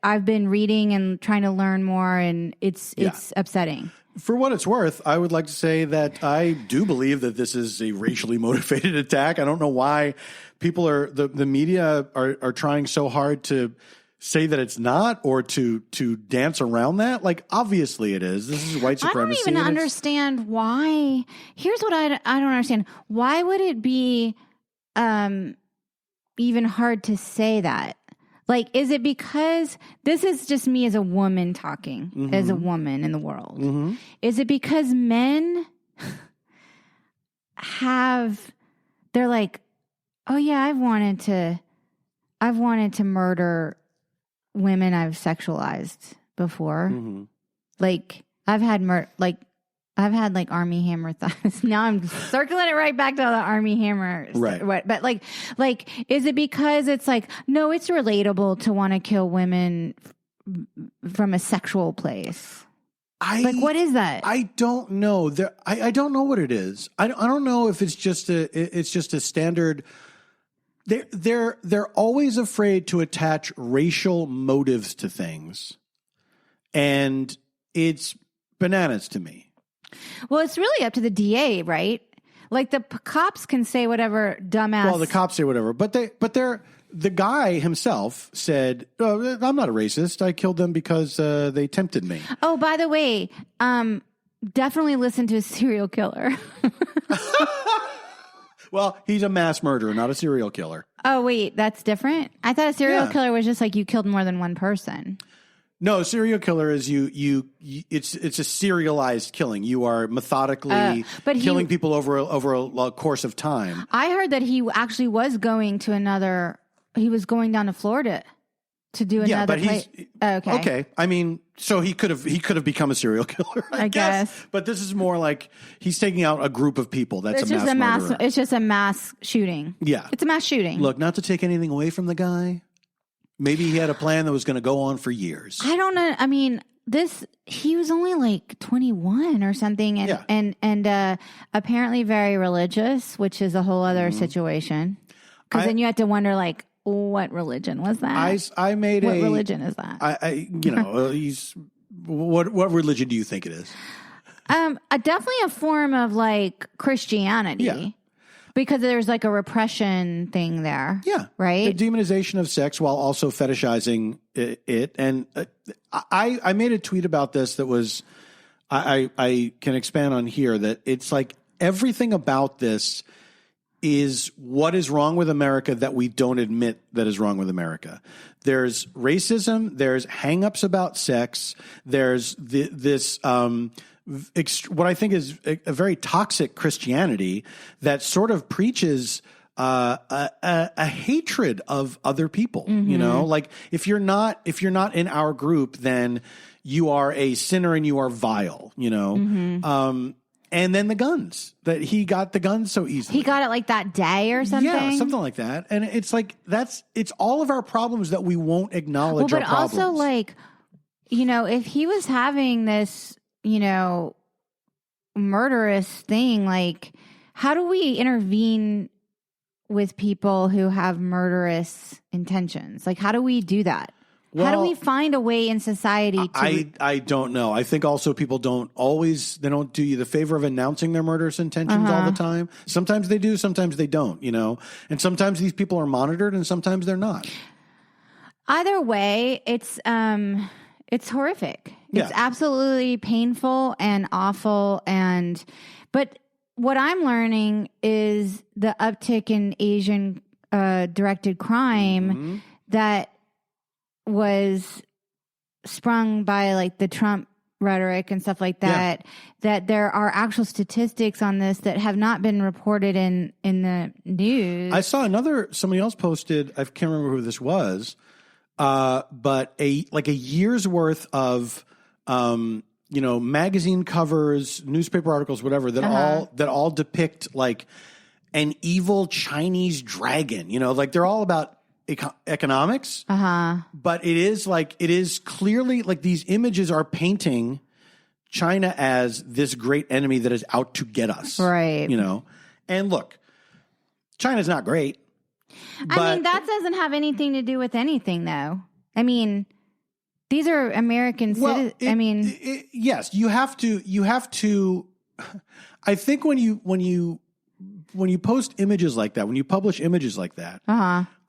I've been reading and trying to learn more, and it's upsetting. For what it's worth, I would like to say that I do believe that this is a racially motivated attack. I don't know why people the media are trying so hard to say that it's not or to dance around that. Like, obviously it is. This is white supremacy. I don't even understand why. Here's what I don't understand. Why would it be even hard to say that? Like, is it because this is just me as a woman talking, as a woman in the world? Is it because men they're like, oh yeah, I've wanted to murder women I've sexualized before. Like I've had like Army Hammer thoughts. Now I'm circling it right back to the Army Hammer. Right. But like, is it because it's like, no, it's relatable to want to kill women from a sexual place? What is that? I don't know. I don't know what it is. I don't know if it's just a standard. They're always afraid to attach racial motives to things, and it's bananas to me. Well, it's really up to the DA, right? Like the cops can say whatever dumbass. Well, the cops say whatever, but the guy himself said, oh, "I'm not a racist. I killed them because they tempted me." Oh, by the way, definitely listen to a serial killer. Well, he's a mass murderer, not a serial killer. Oh, wait, that's different? I thought a serial killer was just like you killed more than one person. No, serial killer is it's a serialized killing. You are methodically killing people over a course of time. I heard that he actually was going to he was going down to Florida to do another place. Okay. I mean, so he could have become a serial killer, I guess. But this is more like he's taking out a group of people. That's a mass murderer. It's just a mass shooting. Yeah. It's a mass shooting. Look, not to take anything away from the guy. Maybe he had a plan that was going to go on for years. I don't know. I mean, he was only like 21 or something and apparently very religious, which is a whole other situation. Because then you have to wonder, like, what religion was that? I made what religion is that? He's what religion do you think it is? Definitely a form of like Christianity. Yeah. Because there's like a repression thing there. Yeah. Right? The demonization of sex while also fetishizing it. And I made a tweet about this that was, I can expand on here, that it's like everything about this is what is wrong with America that we don't admit that is wrong with America. There's racism. There's hang-ups about sex. There's this what I think is a very toxic Christianity that sort of preaches a hatred of other people. You know, like if you're not in our group, then you are a sinner and you are vile. You know. And then the guns, that he got the guns so easily. He got it like that day or something? Yeah, something like that. And it's like, it's all of our problems that we won't acknowledge our problems. But also like, you know, if he was having this, you know, murderous thing, like how do we intervene with people who have murderous intentions? Like how do we do that? Well, how do we find a way in society to... I don't know. I think also people don't do you the favor of announcing their murderous intentions all the time. Sometimes they do, sometimes they don't, you know. And sometimes these people are monitored and sometimes they're not. Either way, it's horrific. It's absolutely painful and awful, but what I'm learning is the uptick in Asian directed crime that was sprung by like the Trump rhetoric and stuff like that, that there are actual statistics on this that have not been reported in the news. I saw somebody else posted, I can't remember who this was, but a year's worth of, you know, magazine covers, newspaper articles, whatever, that all depict like an evil Chinese dragon, you know, like they're all about economics, but it is clearly like these images are painting China as this great enemy that is out to get us, right? You know, and look, China's not great. I mean, that doesn't have anything to do with anything, though. I mean, these are American citizens. Yes, you have to. I think when you post images like that, when you publish images like that,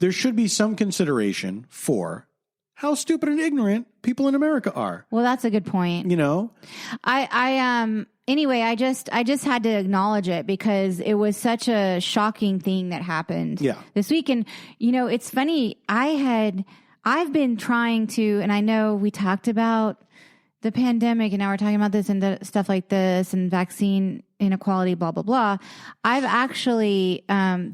there should be some consideration for how stupid and ignorant people in America are. Well, that's a good point. You know, anyway, I just had to acknowledge it because it was such a shocking thing that happened this week. And, you know, it's funny. I I've been trying to, and I know we talked about the pandemic and now we're talking about this and stuff like this and vaccine inequality, blah, blah, blah. I've actually,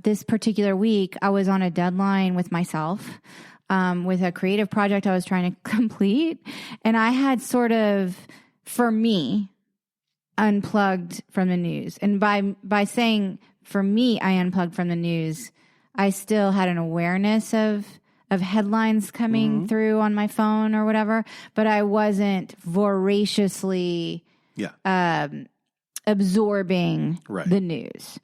this particular week, I was on a deadline with myself, with a creative project I was trying to complete. And I had sort of, for me, unplugged from the news. And by saying for me, I unplugged from the news, I still had an awareness of headlines coming through on my phone or whatever, but I wasn't voraciously absorbing the news.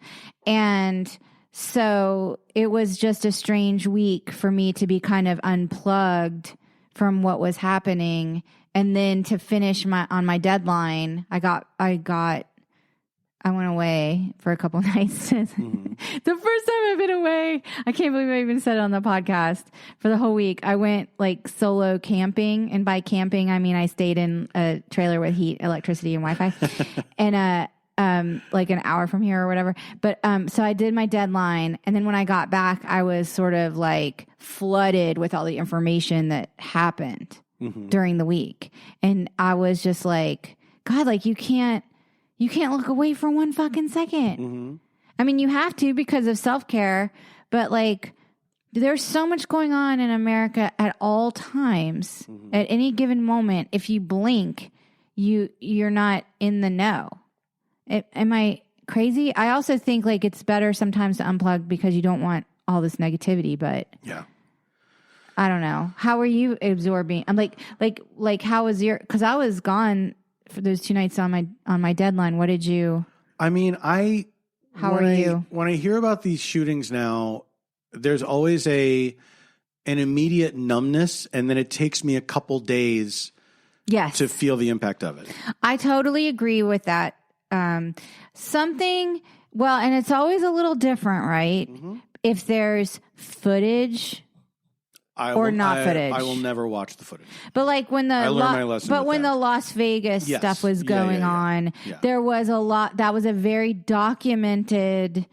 And so it was just a strange week for me to be kind of unplugged from what was happening. And then to finish on my deadline, I went away for a couple nights. The first time I've been away, I can't believe I even said it on the podcast, for the whole week. I went like solo camping. And by camping, I mean I stayed in a trailer with heat, electricity, and Wi-Fi. And like an hour from here or whatever. But so I did my deadline. And then when I got back, I was sort of like flooded with all the information that happened during the week. And I was just like, God, like you can't look away for one fucking second. I mean, you have to because of self-care, but like there's so much going on in America at all times. At any given moment, if you blink, you're not in the know. Am I crazy? I also think like it's better sometimes to unplug because you don't want all this negativity, but yeah. I don't know. How are you absorbing? I'm like how was your, cause I was gone for those 2 nights on my deadline. What did you? I mean, how are you? When I hear about these shootings now, there's always an immediate numbness, and then it takes me a couple days to feel the impact of it. I totally agree with that. And it's always a little different, right? If there's footage footage. I will never watch the footage. But like when the the Las Vegas stuff was going on, there was a lot. That was a very documented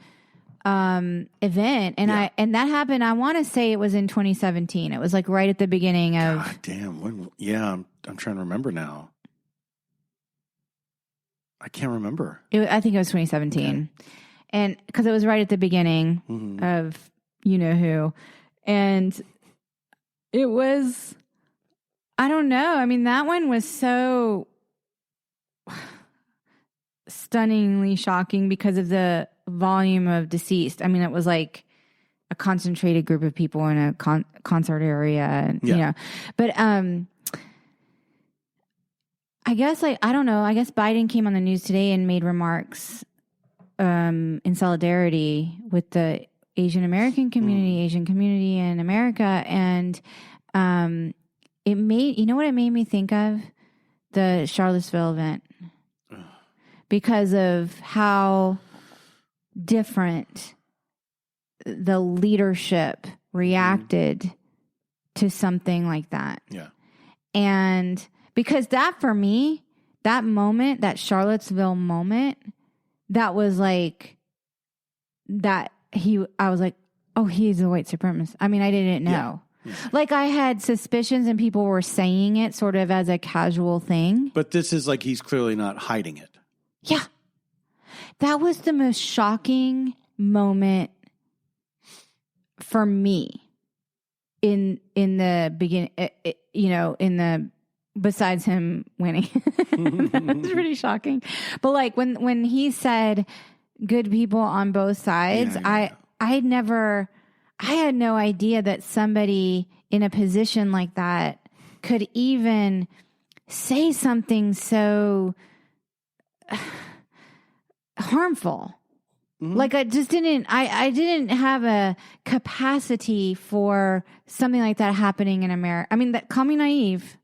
event, and and that happened. I want to say it was in 2017. It was like right at the beginning of. God damn! I'm trying to remember now. I can't remember. I think it was 2017, and because it was right at the beginning of you know who, and. It was, I don't know. I mean, that one was so stunningly shocking because of the volume of deceased. I mean, it was like a concentrated group of people in a concert area, and, you know. But I guess, like, I don't know. I guess Biden came on the news today and made remarks in solidarity with the Asian American community, Asian community in America. And it made, you know what it made me think of? The Charlottesville event. Because of how different the leadership reacted to something like that. Yeah. And because that, for me, that moment, that Charlottesville moment, that was like, I was like, oh, he's a white supremacist. I mean, I didn't know. Yeah. Like I had suspicions and people were saying it sort of as a casual thing. But this is like, he's clearly not hiding it. Yeah. That was the most shocking moment for me in the beginning, besides him winning. That was pretty shocking. But like when he said good people on both sides, I had no idea that somebody in a position like that could even say something so harmful. Like I just didn't, I didn't have a capacity for something like that happening in America. I mean, call me naive.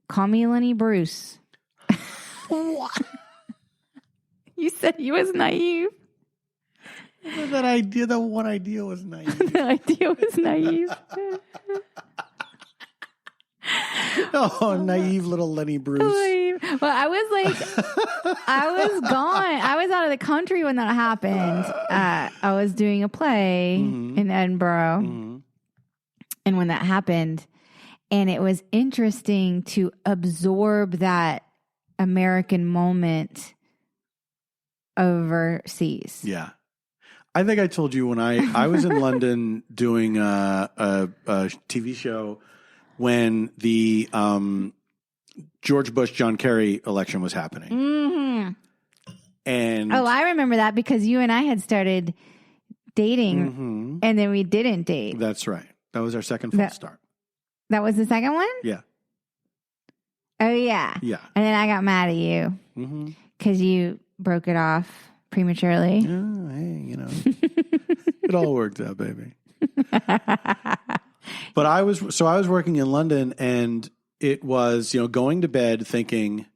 Call me Lenny Bruce. What? You said he was naive. That one idea was naive. The idea was naive. Oh, naive little Lenny Bruce. Well, I was gone. I was out of the country when that happened. I was doing a play in Edinburgh. And when that happened, And it was interesting to absorb that American moment overseas. Yeah. I think I told you when I was in London doing a TV show when the George Bush, John Kerry election was happening. Mm-hmm. And I remember that because you and I had started dating and then we didn't date. That's right. That was our second false start. That was the second one? Yeah. Oh, yeah. Yeah. And then I got mad at you because you broke it off prematurely. Oh, hey, it all worked out, baby. But I was working in London, and it was, going to bed thinking,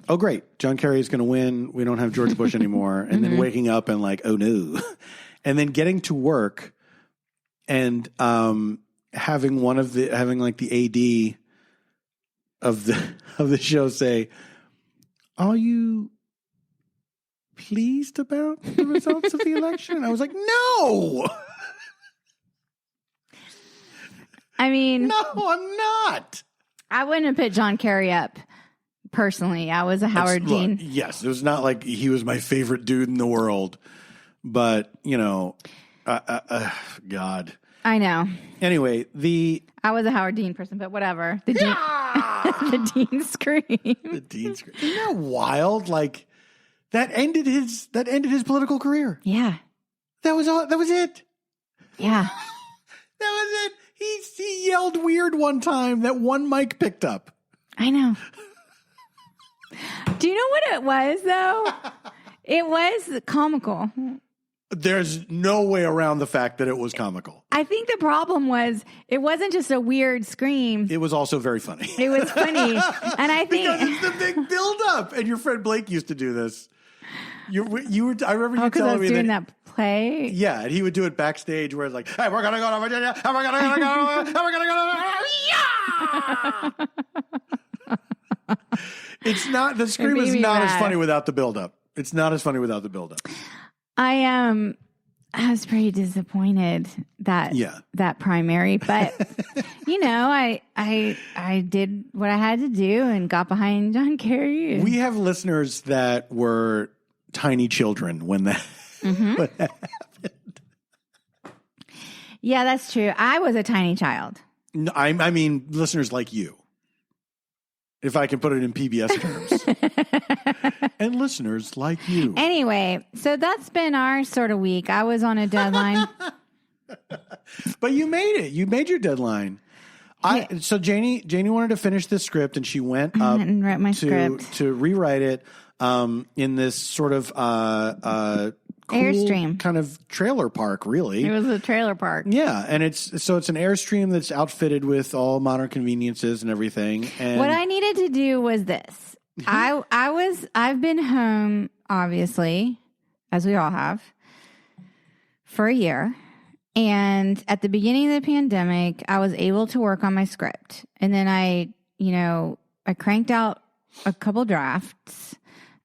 oh, great, John Kerry is going to win. We don't have George Bush anymore. And then waking up and like, oh no. And then getting to work and having the AD of the show say, are you pleased about the results of the election? I was like, no. I mean, no, I'm not. I wouldn't have put John Kerry up personally. I was a Howard Dean. Look, yes, it was not like he was my favorite dude in the world, but God. I know. Anyway, I was a Howard Dean person, but whatever. The Dean scream. The Dean scream. Isn't that wild? Like that ended his political career. Yeah. That was all. That was it. Yeah. That was it. He yelled weird one time that one mic picked up. I know. Do you know what it was, though? It was comical. There's no way around the fact that it was comical. I think the problem was it wasn't just a weird scream. It was also very funny. It was funny. And I think because it's the big build-up. And your friend Blake used to do this. You were. I remember you telling me that play. Yeah, and he would do it backstage where it's like, "Hey, we're gonna go to Virginia. And we're gonna go. And we're gonna go. Yeah!" It's not. The scream is not as funny without the build-up. It's not as funny without the build-up. I was pretty disappointed that primary, but I did what I had to do and got behind John Kerry. We have listeners that were tiny children when that happened. Yeah, that's true. I was a tiny child. No, I mean listeners like you. If I can put it in PBS terms. And listeners like you. Anyway, so that's been our sort of week. I was on a deadline. But you made it. You made your deadline. So Janie wanted to finish this script, and she went up and wrote my script to rewrite it in this sort of cool Airstream kind of trailer park, really. It was a trailer park. Yeah, and it's an Airstream that's outfitted with all modern conveniences and everything. And what I needed to do was this. I've been home, obviously, as we all have, for a year. And at the beginning of the pandemic, I was able to work on my script. And then I cranked out a couple drafts.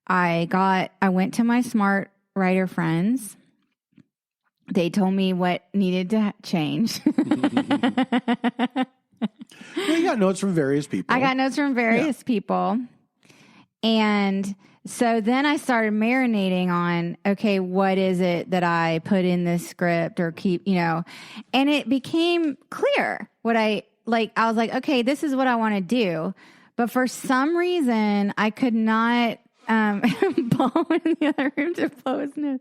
I went to my smart writer friends. They told me what needed to change. Well, you got notes from various people. I got notes from various people. And so then I started marinating on, okay, what is it that I put in this script or keep, and it became clear what I was like, okay, this is what I want to do. But for some reason, I could not, Paul went in the other room to blow his nose.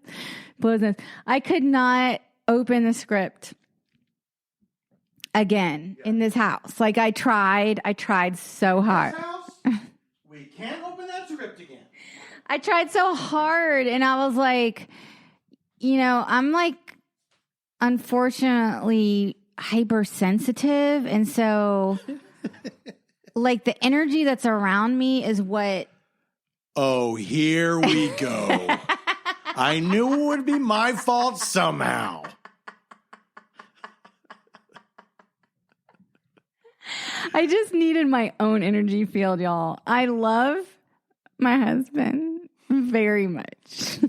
I could not open the script again in this house. Like I tried so hard. We can't open that script again. I tried so hard, and I was like, I'm like, unfortunately, hypersensitive. And so, like, the energy that's around me is what. Oh, here we go. I knew it would be my fault somehow. I just needed my own energy field, y'all. I love my husband very much.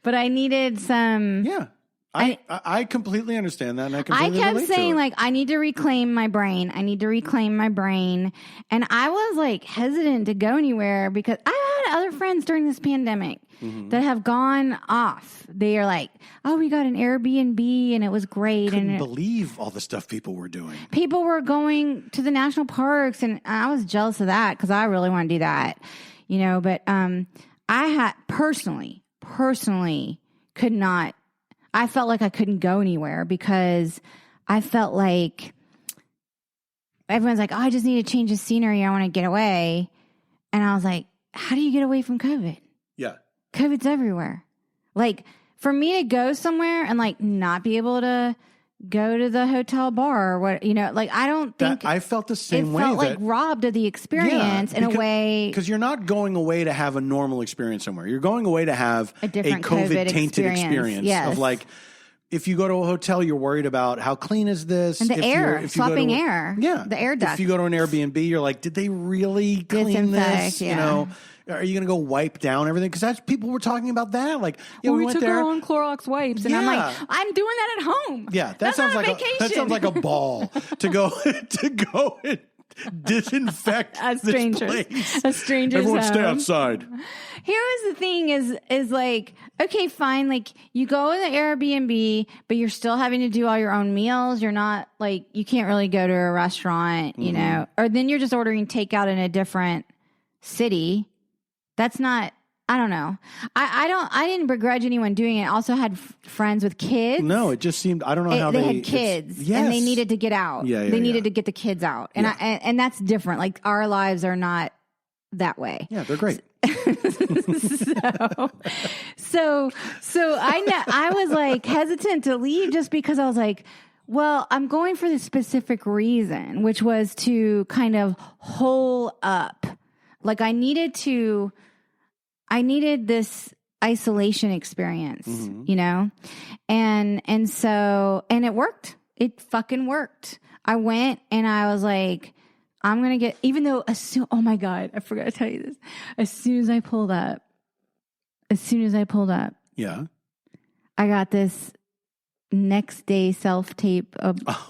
But I needed some... Yeah. I completely understand that, and I completely kept relate saying, to it. like, I need to reclaim my brain. I need to reclaim my brain. And I was, like, hesitant to go anywhere because I had other friends during this pandemic that have gone off. They are like, oh, we got an Airbnb, and it was great. Couldn't believe all the stuff people were doing. People were going to the national parks, and I was jealous of that because I really want to do that, you know. But I had personally could not. I felt like I couldn't go anywhere because I felt like everyone's like, oh, I just need to change the scenery. I want to get away. And I was like, how do you get away from COVID? Yeah. COVID's everywhere. Like, for me to go somewhere and, like, not be able to go to the hotel bar or what, you know, like, I don't think I felt the same way. It felt like robbed of the experience in a way. Because you're not going away to have a normal experience somewhere. You're going away to have a different COVID-tainted experience yes. of, like, if you go to a hotel, you're worried about how clean is this? And the air, swapping air. Yeah. The air duct. If you go to an Airbnb, you're like, did they really clean this? Yeah. You know, are you going to go wipe down everything? Because that's people were talking about that. Like, yeah, well, we took went there. our own Clorox wipes. And I'm like, I'm doing that at home. Yeah. That's sounds not like vacation. that sounds like a ball to go and disinfect a stranger. this place. A stranger's Everyone home. stay outside. Here was the thing is like, okay, fine. Like, you go to the Airbnb, but you're still having to do all your own meals. You're not like, you can't really go to a restaurant, you know, or then you're just ordering takeout in a different city. That's not, I don't know. I didn't begrudge anyone doing it. I also had friends with kids. No, it just seemed, I don't know how they had kids and they needed to get out. They needed to get the kids out. And and that's different. Like, our lives are not that way. Yeah, they're great. so I was like hesitant to leave just because I was like, well, I'm going for the specific reason, which was to kind of hole up. Like, I needed this isolation experience, you know? And it worked. It fucking worked. I went and I was like, I'm going to get, even though, oh my God, I forgot to tell you this. As soon as I pulled up, Yeah. I got this next day self-tape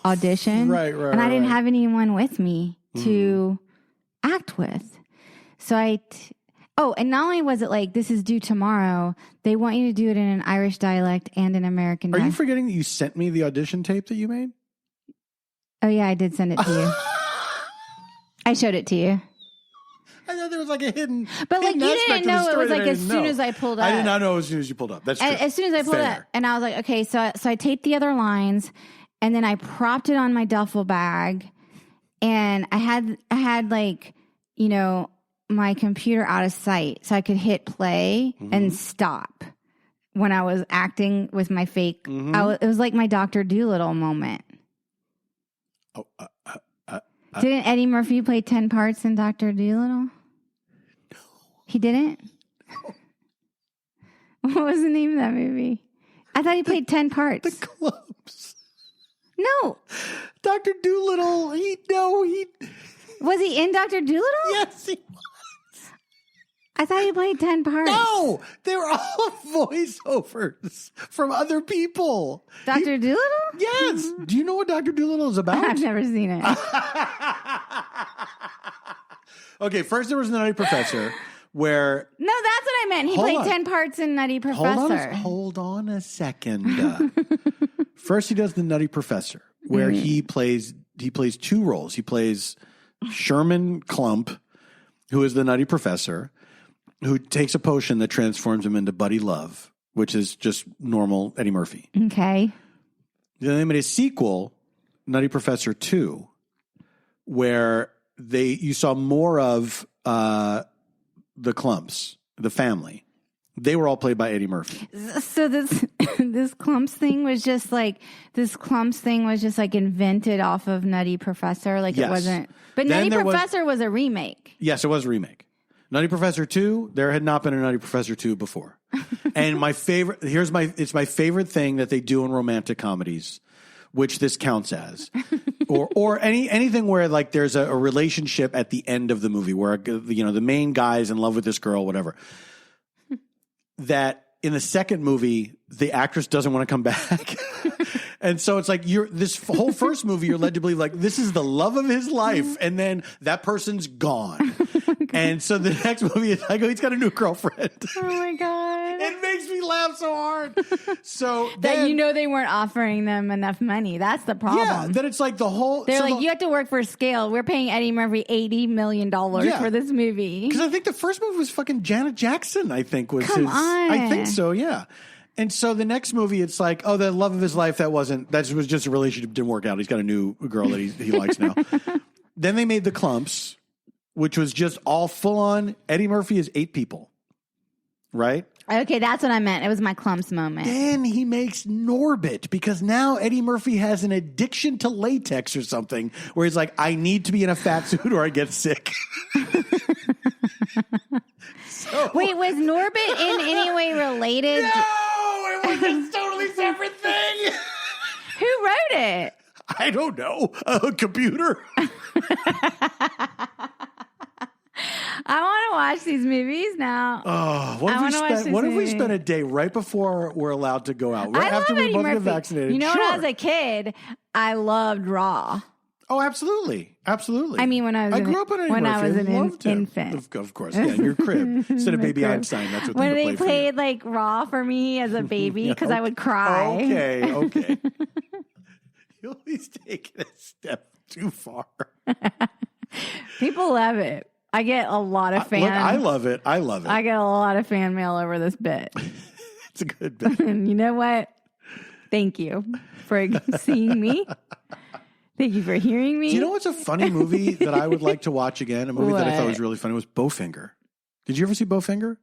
audition. Right. And I didn't have anyone with me to act with. So and not only was it like, this is due tomorrow, they want you to do it in an Irish dialect and an American dialect. Are you forgetting that you sent me the audition tape that you made? Oh, yeah, I did send it to you. I showed it to you. I thought there was like a hidden. But like, you didn't know it was like as soon as I pulled up. I did not know as soon as you pulled up. That's true. As soon as I pulled up. And I was like, okay, so I taped the other lines and then I propped it on my duffel bag. And I had like, you know, my computer out of sight so I could hit play and stop when I was acting with my fake. It was like my Dr. Dolittle moment. Oh, Didn't Eddie Murphy play 10 parts in Dr. Dolittle? No. He didn't? No. What was the name of that movie? I thought he played 10 parts. The Clubs. No. Dr. Dolittle, Was he in Dr. Dolittle? Yes, he was. I thought he played 10 parts. No, they were all voiceovers from other people. Dr. Dolittle? Yes. Do you know what Dr. Dolittle is about? I've never seen it. Okay, first there was the Nutty Professor, where... No, that's what I meant. He played 10 parts in Nutty Professor. Hold on a second. First he does the Nutty Professor, where he plays two roles. He plays Sherman Klump, who is the Nutty Professor, who takes a potion that transforms him into Buddy Love, which is just normal Eddie Murphy. Okay. Then they made a sequel, Nutty Professor 2, where you saw more of the Klumps, the family. They were all played by Eddie Murphy. So this Klumps thing was just like invented off of Nutty Professor. Like, yes. It wasn't. But then Nutty Professor was a remake. Yes, it was a remake. Nutty Professor 2, there had not been a Nutty Professor 2 before. And my favorite, it's my favorite thing that they do in romantic comedies, which this counts as. or anything where like there's a relationship at the end of the movie where, you know, the main guy is in love with this girl, whatever. That in the second movie, the actress doesn't want to come back. And so it's like this whole first movie, you're led to believe like this is the love of his life. And then that person's gone. And so the next movie is like, oh, he's got a new girlfriend. Oh my God. It makes me laugh so hard. So that they weren't offering them enough money. That's the problem. Yeah, then it's like the whole... They're like, you have to work for scale. We're paying Eddie Murphy $80 million for this movie. Because I think the first movie was fucking Janet Jackson, I think was Come his... on. I think so, yeah. And so the next movie, it's like, oh, the love of his life, that was just a relationship didn't work out. He's got a new girl that he likes now. Then they made The Clumps, which was just all full on. Eddie Murphy is 8 people, right? Okay, that's what I meant. It was my Clumps moment. Then he makes NORBITT because now Eddie Murphy has an addiction to latex or something where he's like, I need to be in a fat suit or I get sick. Wait, was NORBITT in any way related? No, it was a totally separate thing. Who wrote it? I don't know. A computer. I want to watch these movies now. Oh, what if we spent a day right before we're allowed to go out? Right I after love we Eddie both Murphy. get vaccinated. You know, sure. when I was a kid, I loved Raw. Oh, absolutely. Absolutely. I mean, when I grew up on Eddie when Murphy. I was an loved him. infant. Of course, yeah, in your crib. Instead of Baby Einstein, that's what when they they played like Raw for me as a baby because I would cry. Okay. You'll always take it a step too far. People love it. I get a lot of fans. Look, I love it. I get a lot of fan mail over this bit. It's a good bit. And you know what? Thank you for seeing me. Thank you for hearing me. Do you know what's a funny movie that I would like to watch again? A movie that I thought was really funny was Bowfinger. Did you ever see Bowfinger?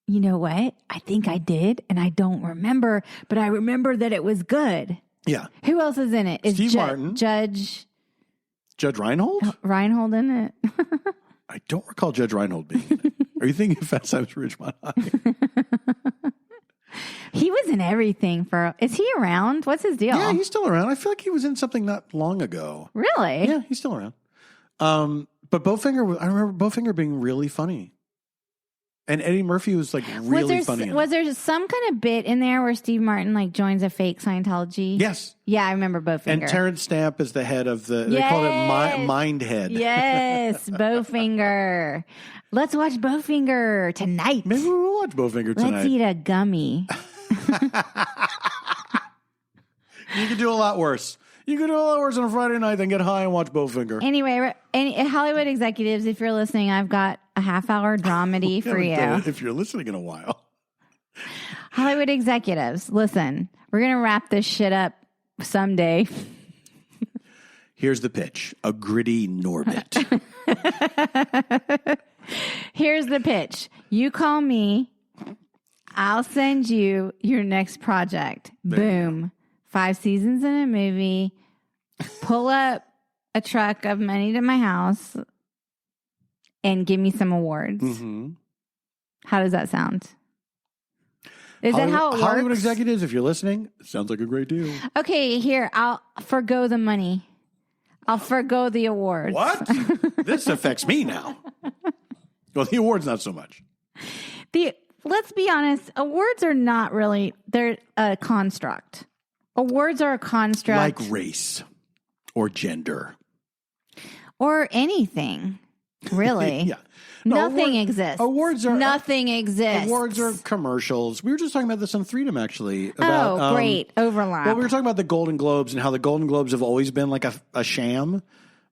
You know what? I think I did, and I don't remember, but I remember that it was good. Yeah. Who else is in it? Is Steve Martin. Judge Reinhold? Reinhold in it? I don't recall Judge Reinhold being in it. Are you thinking Fast Times at Ridgemont High? He was in everything is he around? What's his deal? Yeah, he's still around. I feel like he was in something not long ago. Really? Yeah, he's still around. But Bowfinger, I remember Bowfinger being really funny. And Eddie Murphy was like really funny. Was there some kind of bit in there where Steve Martin like joins a fake Scientology? Yes. Yeah, I remember Bowfinger. And Terrence Stamp is the head of they call it Mindhead. Yes, Bowfinger. Let's watch Bowfinger tonight. Maybe we'll watch Bowfinger tonight. Let's eat a gummy. You could do a lot worse. You could do a lot worse on a Friday night than get high and watch Bowfinger. Anyway, Hollywood executives, if you're listening, I've got a half-hour dramedy for you. If you're listening in a while. Hollywood executives, listen, we're going to wrap this shit up someday. Here's the pitch. A gritty NORBITT. Here's the pitch. You call me. I'll send you your next project. Boom. 5 seasons in a movie. Pull up a truck of money to my house and give me some awards. Mm-hmm. How does that sound? Is that how it works? Hollywood executives, if you're listening, it sounds like a great deal. Okay, here, I'll forgo the money. I'll forgo the awards. What? This affects me now. Well, the awards, not so much. Let's be honest, awards are not really, they're a construct. Awards are a construct. Like race or gender. Or anything, really. Yeah. Nothing exists. Nothing exists. Awards are commercials. We were just talking about this on Freedom, actually. About, great. Overlap. Well, we were talking about the Golden Globes and how the Golden Globes have always been like a sham,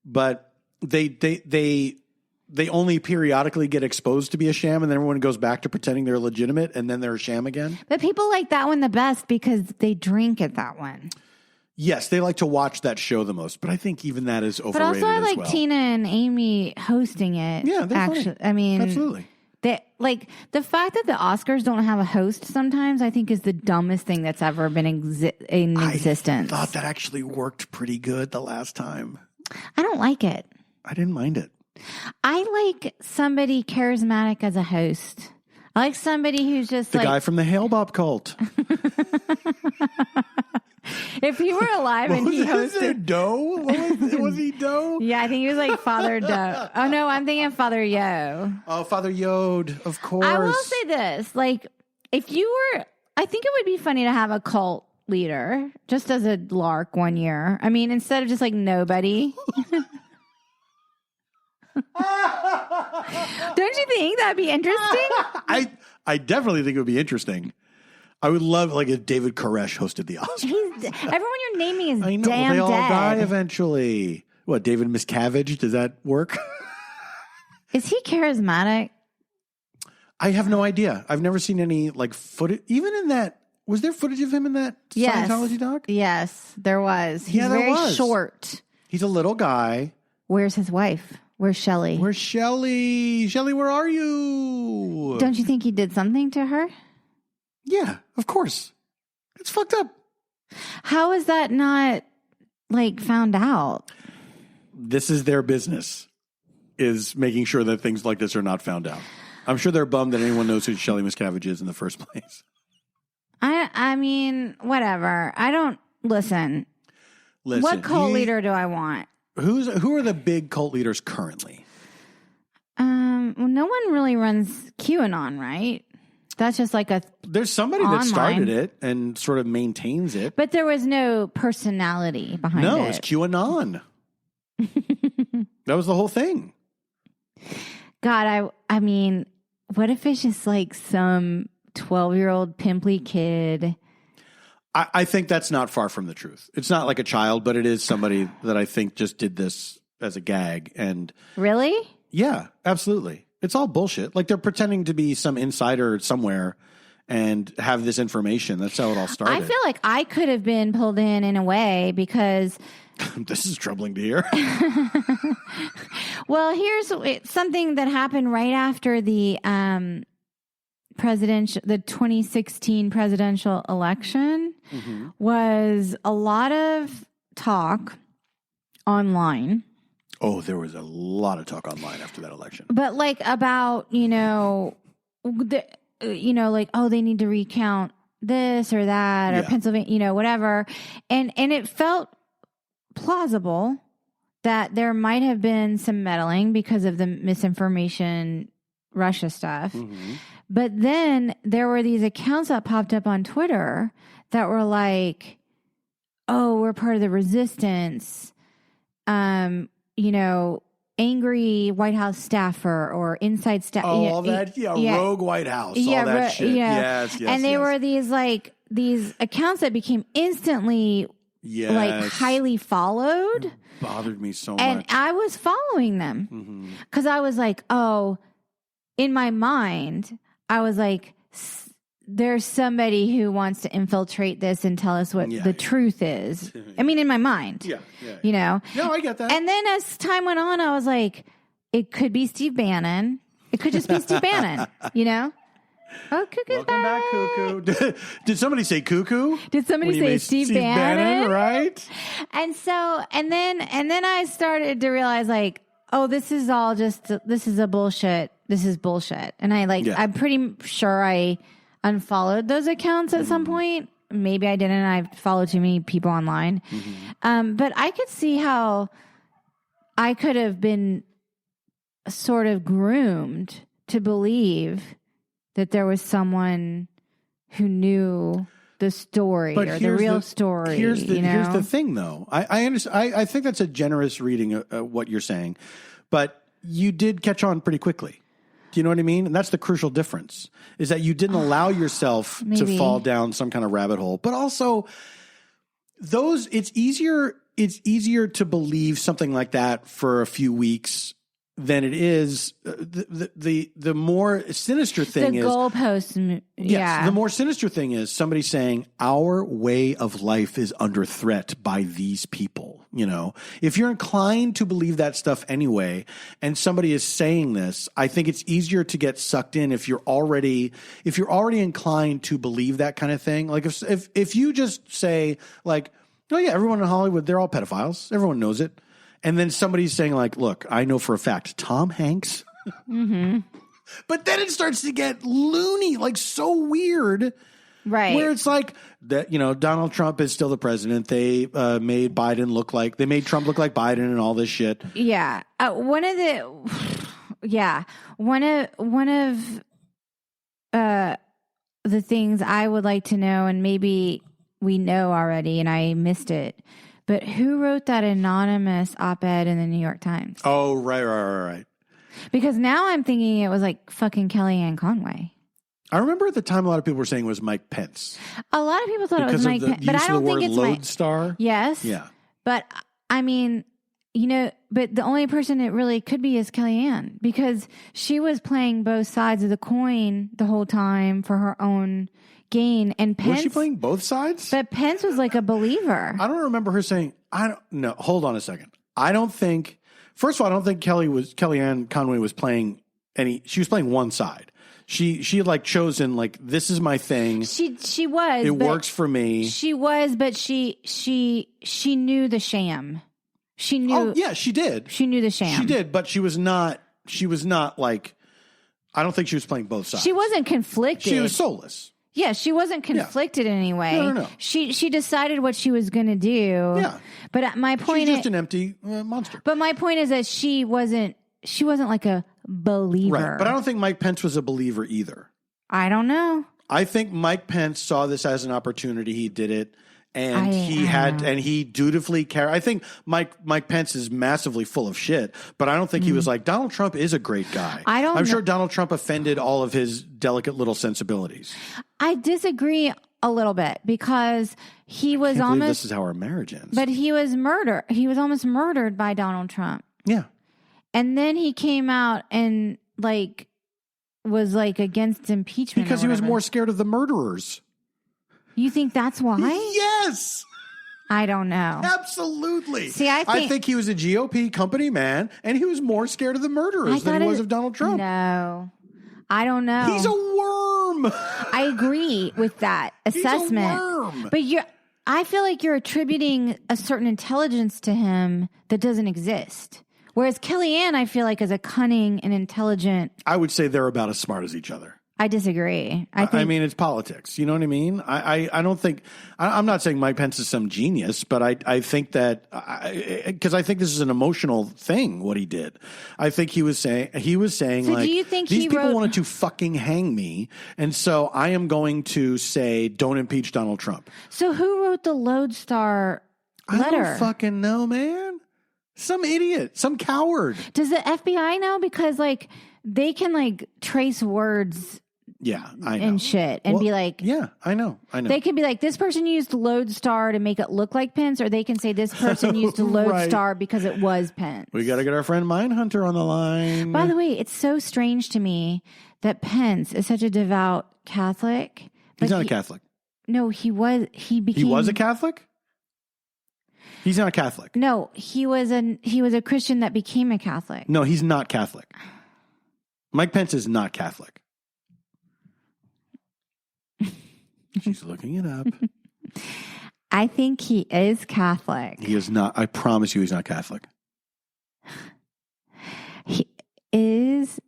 but they only periodically get exposed to be a sham, and then everyone goes back to pretending they're legitimate, and then they're a sham again. But people like that one the best because they drink at that one. Yes, they like to watch that show the most, but I think even that is overrated. But also, I like well. Tina and Amy hosting it. Yeah, they're funny. I mean, absolutely. The fact that the Oscars don't have a host sometimes, I think, is the dumbest thing that's ever been in existence. I thought that actually worked pretty good the last time. I don't like it. I didn't mind it. I like somebody charismatic as a host. I like somebody who's just the guy from the Hail Bob cult. If he were alive and he hosted Doe, was he Doe? Yeah, I think he was like Father Doe. Oh no, I'm thinking of Father Yo. Oh, Father Yode, of course. I will say this: like, if you were I think it would be funny to have a cult leader just as a lark one year. I mean, instead of just like nobody. Don't you think that'd be interesting? I definitely think it would be interesting. I would love like if David Koresh hosted the Oscars. Everyone you're naming is I know, damn they all dead. die eventually. What, David Miscavige? Does that work? Is he charismatic? I have no idea. I've never seen any like footage. Even in that, was there footage of him in that Scientology doc? Yes, there was. He's very short. He's a little guy. Where's his wife? Where's Shelley? Where's Shelley? Shelley, where are you? Don't you think he did something to her? Yeah, of course. It's fucked up. How is that not like found out? This is their business, is making sure that things like this are not found out. I'm sure they're bummed that anyone knows who Shelley Miscavige is in the first place. I mean, whatever. I don't listen. What cult leader do I want? Who are the big cult leaders currently? Well, no one really runs QAnon, right? That's just like there's somebody that started it and sort of maintains it. But there was no personality behind it. No, it's QAnon. That was the whole thing. God, I mean, what if it's just like some 12-year-old pimply kid? I think that's not far from the truth. It's not like a child, but it is somebody that I think just did this as a gag. And really? Yeah, absolutely. It's all bullshit. Like they're pretending to be some insider somewhere and have this information. That's how it all started. I feel like I could have been pulled in a way because... This is troubling to hear. Well, here's something that happened right after the 2016 presidential election. Mm-hmm. Was a lot of talk online. Oh, there was a lot of talk online after that election. But like about, like, oh, they need to recount this or that or Pennsylvania, whatever. And it felt plausible that there might have been some meddling because of the misinformation Russia stuff. Mm-hmm. But then there were these accounts that popped up on Twitter that were like, oh, we're part of the resistance. Angry White House staffer or inside staff. Oh, all that, rogue White House, all that shit. Yeah. Yes. And they were these because that became instantly like highly followed. It bothered me so much. And I was following them because I was like, oh, in my mind, I was like, there's somebody who wants to infiltrate this and tell us what the truth is. I mean, in my mind. Yeah. No, I get that. And then as time went on, I was like, it could be Steve Bannon. It could just be Steve Bannon, Oh, cuckoo's Welcome back, Cuckoo. Did somebody say cuckoo? Did somebody say Steve Bannon? Right? And so, and then I started to realize like, oh, this is all just, this is a bullshit. This is bullshit. And I'm pretty sure I unfollowed those accounts at some point. Maybe I didn't. I followed too many people online. Mm-hmm. But I could see how I could have been sort of groomed to believe that there was someone who knew the story or the real story. Here's the thing, though. I understand. I think that's a generous reading of what you're saying, but you did catch on pretty quickly. Do you know what I mean? And that's the crucial difference, is that you didn't allow yourself to fall down some kind of rabbit hole. But also, it's easier to believe something like that for a few weeks than it is the more sinister thing is the goalpost. Yes, the more sinister thing is somebody saying our way of life is under threat by these people. If you're inclined to believe that stuff anyway, and somebody is saying this, I think it's easier to get sucked in if you're already inclined to believe that kind of thing. Like if you just say like, oh yeah, everyone in Hollywood, they're all pedophiles, everyone knows it. And then somebody's saying like, look, I know for a fact, Tom Hanks. Mm-hmm. But then it starts to get loony, like so weird. Right. Where it's like that, Donald Trump is still the president. They made Trump look like Biden and all this shit. Yeah. One of the things I would like to know, and maybe we know already and I missed it, but who wrote that anonymous op-ed in the New York Times? Oh, right. Because now I'm thinking it was like fucking Kellyanne Conway. I remember at the time a lot of people were saying it was Mike Pence. A lot of people thought it was Mike Pence, but I don't think it's Lodestar. Yes. Yeah. But I mean, but the only person it really could be is Kellyanne, because she was playing both sides of the coin the whole time for her own gain. And Pence, was she playing both sides? But Pence was like a believer. I don't remember her saying, no, hold on a second. First of all, I don't think Kellyanne Conway was playing she was playing one side. She had like chosen like, this is my thing. She was. It works for me. She was, but she knew the sham. She knew. Oh yeah, she did. She knew the sham. She did, but she was not like, I don't think she was playing both sides. She wasn't conflicted. She was soulless. Yeah, she wasn't conflicted in any way. No. She decided what she was going to do. Yeah. But my point She's just an empty monster. But my point is that she wasn't like a believer. Right. But I don't think Mike Pence was a believer either. I don't know. I think Mike Pence saw this as an opportunity. He did it. And he dutifully carried. I think Mike Pence is massively full of shit, but I don't think he was like, Donald Trump is a great guy. I'm sure Donald Trump offended all of his delicate little sensibilities. I disagree a little bit, because he was almost. This is how our marriage ends. But he was murdered. He was almost murdered by Donald Trump. Yeah. And then he came out and was against impeachment because he was more scared of the murderers. You think that's why? Yes. I don't know. Absolutely. See, I think he was a GOP company man, and he was more scared of the murderers than he was of Donald Trump. No, I don't know. He's a worm. I agree with that assessment. He's a worm. But I feel like you're attributing a certain intelligence to him that doesn't exist. Whereas Kellyanne, I feel like, is a cunning and intelligent. I would say they're about as smart as each other. I disagree. I mean, it's politics. You know what I mean? I don't think I'm not saying Mike Pence is some genius, but I think that because I think this is an emotional thing. What he did, I think he was saying so like, do you think these people wanted to fucking hang me, and so I am going to say don't impeach Donald Trump. So who wrote the Lodestar letter? I don't fucking know, man. Some idiot, some coward. Does the FBI know? Because they can trace words. Yeah, I know. And shit. And be like... Yeah, I know. They could be like, this person used Lodestar to make it look like Pence, or they can say this person used Lodestar because it was Pence. We got to get our friend Mindhunter on the line. By the way, it's so strange to me that Pence is such a devout Catholic. He's not a Catholic. No, he was... He was a Catholic? He's not a Catholic. No, he was a Christian that became a Catholic. No, he's not Catholic. Mike Pence is not Catholic. She's looking it up. I think he is Catholic. He is not. I promise you he's not Catholic. He is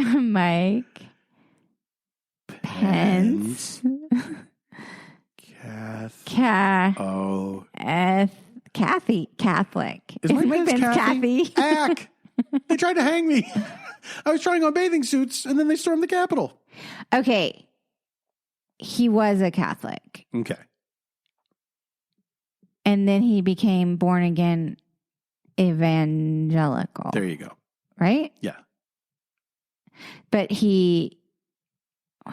Mike Pence. Catholic. Is Mike Pence Kathy? Ack. They tried to hang me. I was trying on bathing suits, and then they stormed the Capitol. Okay. He was a Catholic. Okay. And then he became born again evangelical. There you go. Right? Yeah. But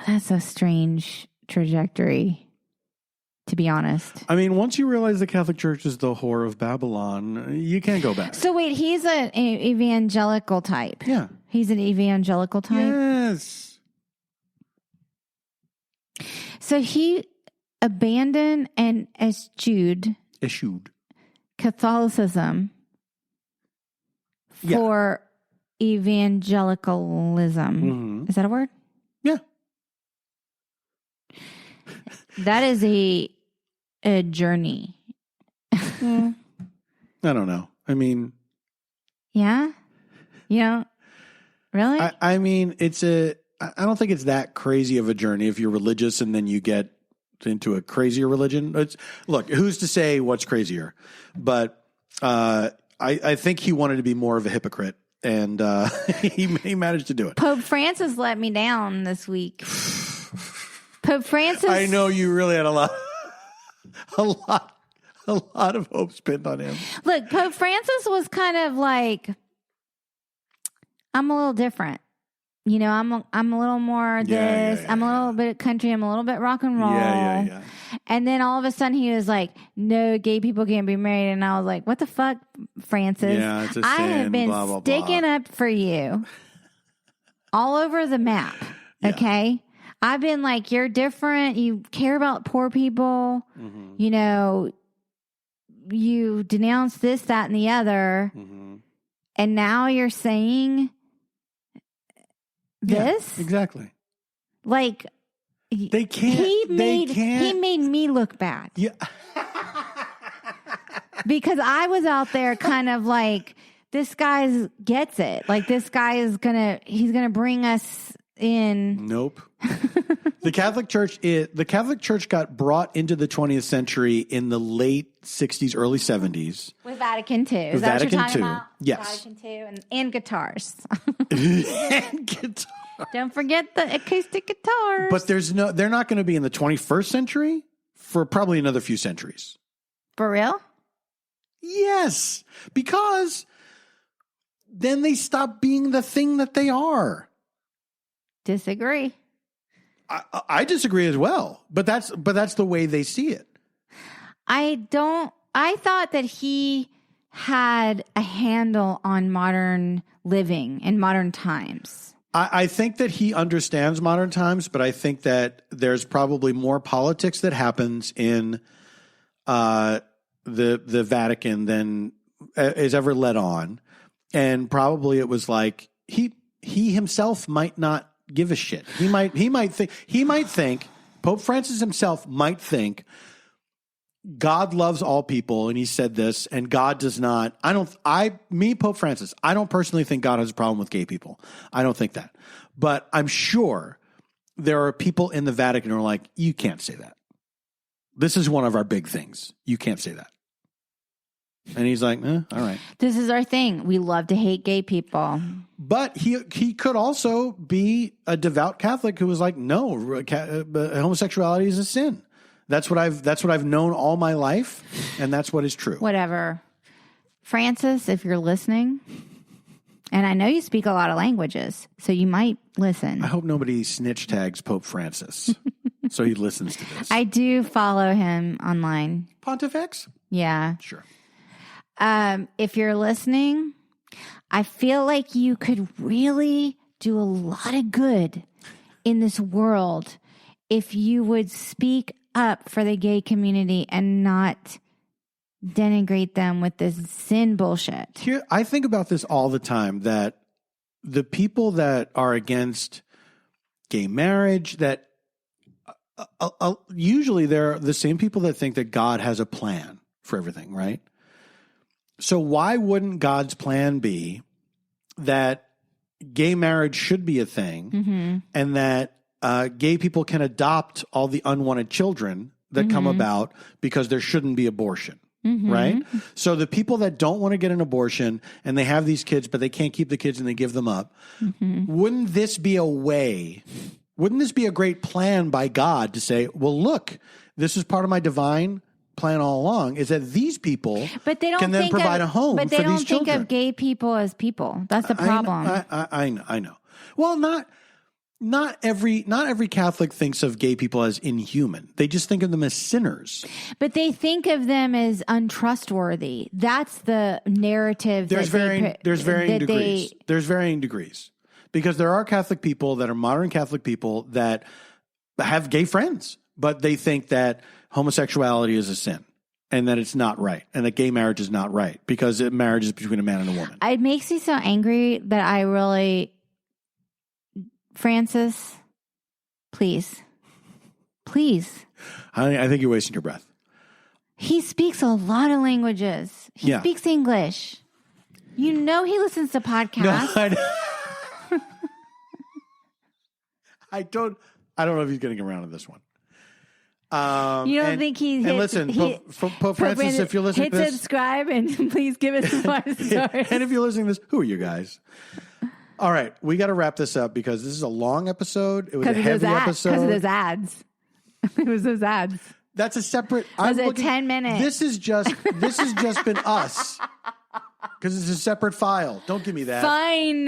that's a strange trajectory, to be honest. I mean, once you realize the Catholic Church is the whore of Babylon, you can't go back. So wait, he's an evangelical type. Yeah. He's an evangelical type? Yes. So he abandoned and eschewed Catholicism for evangelicalism. Mm-hmm. Is that a word? Yeah. That is a journey. I don't know. I mean... Yeah? Really? I mean, I don't think it's that crazy of a journey if you're religious and then you get into a crazier religion. Look, who's to say what's crazier? But I think he wanted to be more of a hypocrite and he managed to do it. Pope Francis let me down this week. Pope Francis. I know you really had a lot of hopes pinned on him. Look, Pope Francis was kind of like, I'm a little different. You know, I'm a little more this. I'm a little bit country. I'm a little bit rock and roll. Yeah. And then all of a sudden he was like, no, gay people can't be married. And I was like, what the fuck, Francis? Yeah, it's a sin, I have been blah, blah, sticking blah. up for you all over the map. Okay. I've been like, you're different. You care about poor people. Mm-hmm. You know, you denounce this, that, and the other. Mm-hmm. And now you're saying this? Yeah, exactly. Like, they can't. He made me look bad. Yeah. Because I was out there kind of like, this guy gets it. Like, this guy is he's gonna bring us in. Nope. The Catholic Church got brought into the 20th century in the late 60s, early 70s. With Vatican II. Is that what you're talking about? Yes. Vatican II and guitars. And guitars. Don't forget the acoustic guitars. But they're not going to be in the 21st century for probably another few centuries. For real? Yes. Because then they stop being the thing that they are. Disagree. I disagree as well, but that's the way they see it. I thought that he had a handle on modern living and modern times. I think that he understands modern times, but I think that there's probably more politics that happens in the Vatican than is ever let on, and probably it was like he himself might not give a shit. He might think Pope Francis himself might think God loves all people, and he said this, and God does not. Pope Francis, I don't personally think God has a problem with gay people. I don't think that. But I'm sure there are people in the Vatican who are like, you can't say that. This is one of our big things. You can't say that. And he's like, all right. This is our thing. We love to hate gay people. But he could also be a devout Catholic who was like, no, homosexuality is a sin. That's what I've known all my life, and that's what is true. Whatever. Francis, if you're listening, and I know you speak a lot of languages, so you might listen. I hope nobody snitch tags Pope Francis so he listens to this. I do follow him online. Pontifex? Yeah. Sure. If you're listening, I feel like you could really do a lot of good in this world if you would speak up for the gay community and not denigrate them with this sin bullshit. Here, I think about this all the time, that the people that are against gay marriage, that usually they're the same people that think that God has a plan for everything, right? So why wouldn't God's plan be that gay marriage should be a thing, and that gay people can adopt all the unwanted children that come about because there shouldn't be abortion, right? So the people that don't want to get an abortion and they have these kids, but they can't keep the kids and they give them up, wouldn't this be a way, wouldn't this be a great plan by God to say, well, look, this is part of my divine plan all along, is that these people can then provide a home for these children. But they don't think of gay people as people. That's the problem. I know. Well, not every Catholic thinks of gay people as inhuman. They just think of them as sinners. But they think of them as untrustworthy. That's the narrative. There's varying degrees. There's varying degrees, because there are Catholic people that are modern Catholic people that have gay friends, but they think that homosexuality is a sin and that it's not right, and that gay marriage is not right because marriage is between a man and a woman. It makes me so angry that I really, Francis, please. I think you're wasting your breath. He speaks a lot of languages. He speaks English. You know he listens to podcasts. No, I don't know if he's getting around to this one. You don't think he hit, and listen, Pope Francis, if you're listening to hit this, subscribe and please give us 5 stars. and if you're listening to this, who are you guys? All right, we got to wrap this up because this is a long episode. It was a heavy episode because of those ads. It was those ads. That's a separate. It was 10 minutes. This has just been us because it's a separate file. Don't give me that. Fine.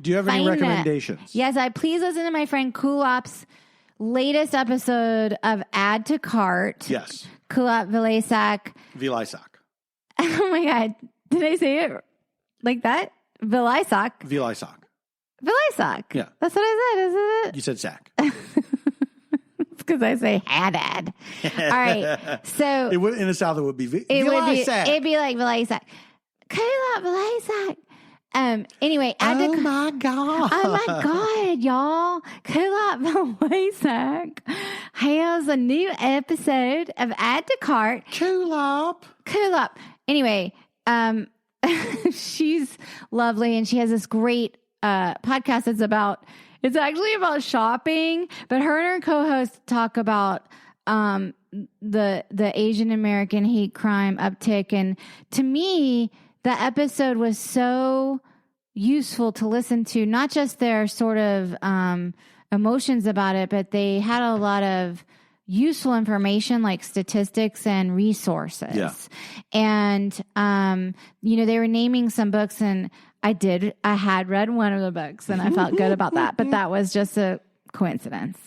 Do you have any recommendations? Yes, please listen to my friend Kulop's latest episode of Add to Cart. Yes. Kulop Vilaysack. Oh my God. Did I say it like that? Vilaysack. Yeah. That's what I said, isn't it? You said sack. It's because I say had. All right. So it would, in the South, it would be it'd be like Vilaysack. Kulop Vilaysack. Anyway, my God, y'all. Kulop Vilaysack has a new episode of Add to Cart. Kulop. Anyway, she's lovely and she has this great podcast. It's actually about shopping, but her and her co-host talk about the Asian American hate crime uptick. And to me, the episode was so useful to listen to, not just their sort of emotions about it, but they had a lot of useful information like statistics and resources. Yeah. And, they were naming some books and I had read one of the books and I felt good about that, but that was just a coincidence.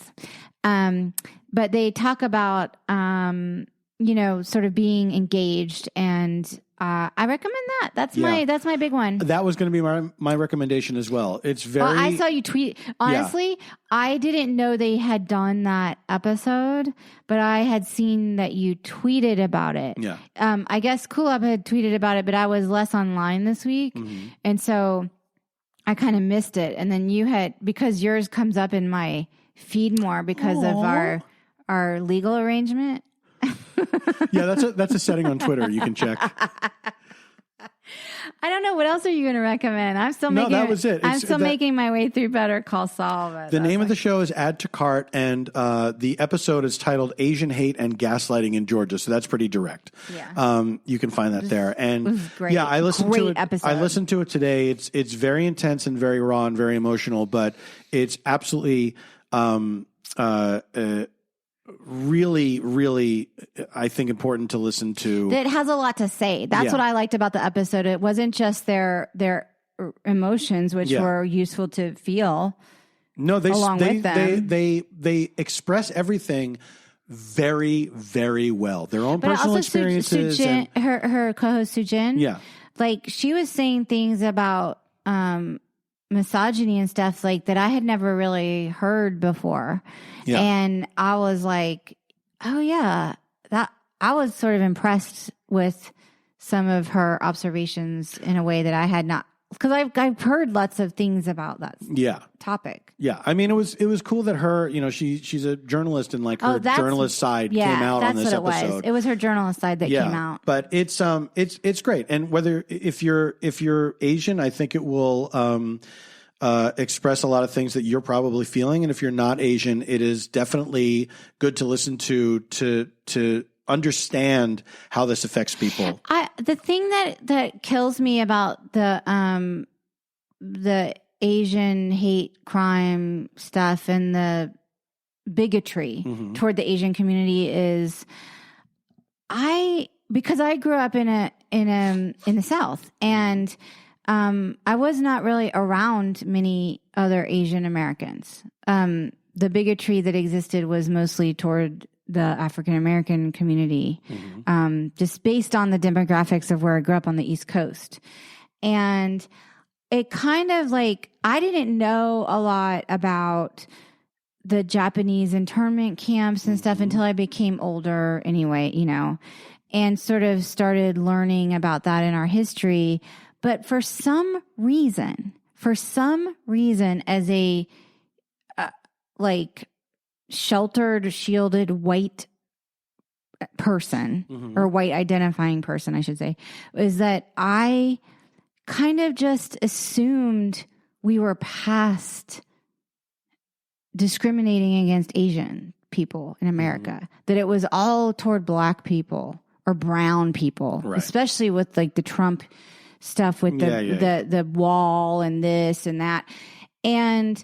But they talk about, sort of being engaged and, I recommend that. That's my big one. That was going to be my recommendation as well. It's very. Well, I saw you tweet. Honestly, I didn't know they had done that episode, but I had seen that you tweeted about it. Yeah. I guess Kulop had tweeted about it, but I was less online this week, and so I kind of missed it. And then you had, because yours comes up in my feed more because of our legal arrangement. Yeah, that's a setting on Twitter you can check. I don't know. What else are you going to recommend? I'm still making. No, that was it. I'm still making my way through Better Call Saul. The name of the show is Add to Cart, and the episode is titled "Asian Hate and Gaslighting in Georgia." So that's pretty direct. Yeah. You can find that there. And it was great. Yeah, I listened to it. Episode. I listened to it today. It's very intense and very raw and very emotional, but it's absolutely. Really, really, I think important to listen to. It has a lot to say. That's what I liked about the episode. It wasn't just their emotions, which were useful to feel. No, with them. They express everything very, very well. Their own personal experiences. Her co-host Sujin. Yeah, like she was saying things about misogyny and stuff like that I had never really heard before. Yeah. And I was like, oh yeah, that I was sort of impressed with some of her observations in a way that I had not, because I've heard lots of things about that topic. Yeah. I mean, it was cool that her, she's a journalist and like her journalist side came out on this episode. It was her journalist side that came out. But it's great. And if you're Asian, I think it will express a lot of things that you're probably feeling. And if you're not Asian, it is definitely good to listen to understand how this affects people. The thing that kills me about the Asian hate crime stuff and the bigotry toward the Asian community is because I grew up in the South, and I was not really around many other Asian Americans. The bigotry that existed was mostly toward the African American community, just based on the demographics of where I grew up on the East Coast. And it kind of like, I didn't know a lot about the Japanese internment camps and stuff until I became older anyway, and sort of started learning about that in our history. But for some reason, as a sheltered, shielded white person, or white identifying person, I should say, is that I kind of just assumed we were past discriminating against Asian people in America, that it was all toward black people or brown people, especially with like the Trump stuff with the wall and this and that. And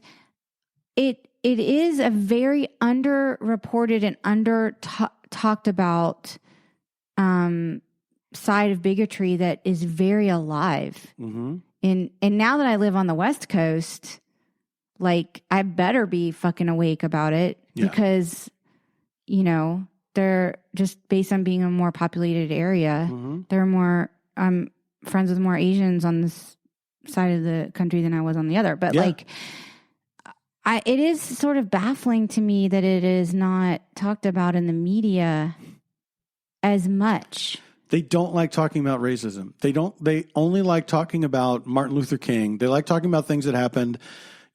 it is a very underreported and talked about side of bigotry that is very alive. And now that I live on the West Coast, like, I better be fucking awake about it because, you know, they're just based on being a more populated area. There are more, I'm friends with more Asians on this side of the country than I was on the other. But like, it is sort of baffling to me that it is not talked about in the media as much. They don't like talking about racism. They only like talking about Martin Luther King. They like talking about things that happened,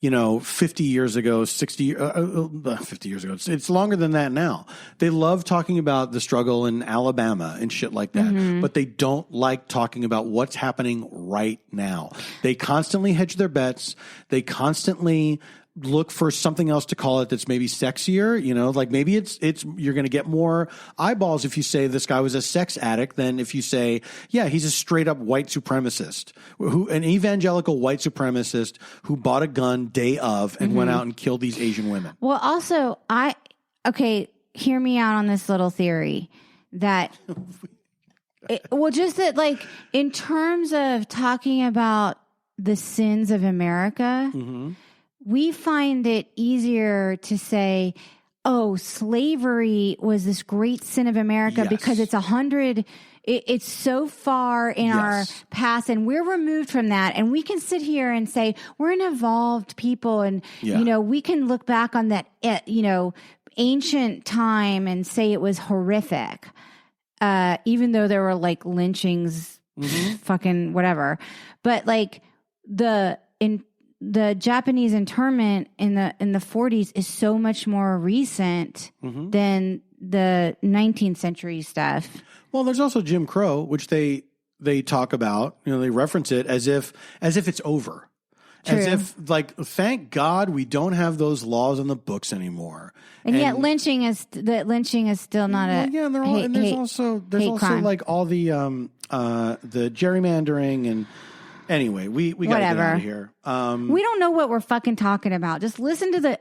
you know, 50 years ago, 50 years ago. It's longer than that now. They love talking about the struggle in Alabama and shit like that, but they don't like talking about what's happening right now. They constantly hedge their bets. They constantly look for something else to call it that's maybe sexier, you know, like maybe it's you're going to get more eyeballs if you say this guy was a sex addict than if you say, yeah, he's a straight up white supremacist, an evangelical white supremacist who bought a gun day of and went out and killed these Asian women. Well, also, hear me out on this little theory that, just that, like, in terms of talking about the sins of America, we find it easier to say, oh, slavery was this great sin of America because it's it's so far in our past and we're removed from that. And we can sit here and say, we're an evolved people. And, you know, we can look back on that, you know, ancient time and say it was horrific. Even though there were like lynchings, fucking whatever. But like the Japanese internment in the 40s is so much more recent than the 19th century stuff. Well, there's also Jim Crow, which they talk about, you know, they reference it as if it's over. True. As if, like, thank God we don't have those laws on the books anymore. And yet lynching is still not a there's also crime. like all the gerrymandering and anyway, we got to get out of here. We don't know what we're fucking talking about. Just listen to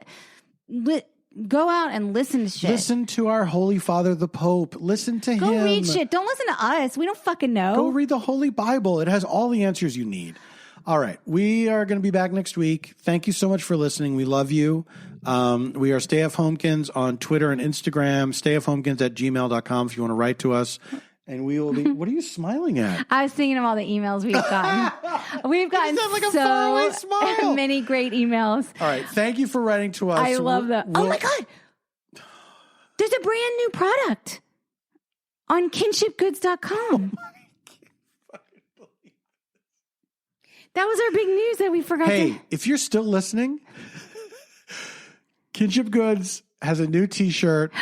go out and listen to shit. Listen to our Holy Father, the Pope. Listen to him. Go read shit. Don't listen to us. We don't fucking know. Go read the Holy Bible. It has all the answers you need. All right. We are going to be back next week. Thank you so much for listening. We love you. We are stayfhomekins on Twitter and Instagram, stayfhomekins@gmail.com if you want to write to us. And we will be. What are you smiling at? I was thinking of all the emails we've gotten. We've gotten like a faraway smile. Many great emails. All right. Thank you for writing to us. I love that. Oh my God. There's a brand new product on kinshipgoods.com. That was our big news that we forgot. Hey, if you're still listening, Kinship Goods has a new T-shirt.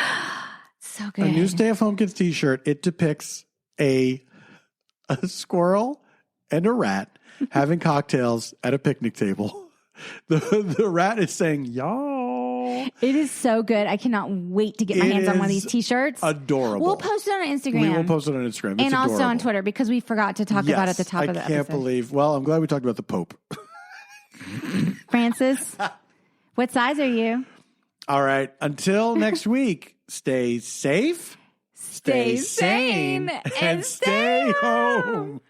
So good. A new Stay at Home Kids T-shirt. It depicts a squirrel and a rat having cocktails at a picnic table. The rat is saying, y'all. It is so good. I cannot wait to get my hands on one of these T-shirts. Adorable. We'll post it on Instagram. We will post it on Instagram. It's and also adorable. on Twitter because we forgot to talk about it at the top of the episode. I can't believe. Well, I'm glad we talked about the Pope. Francis, what size are you? All right. Until next week. Stay safe, stay sane, and stay home.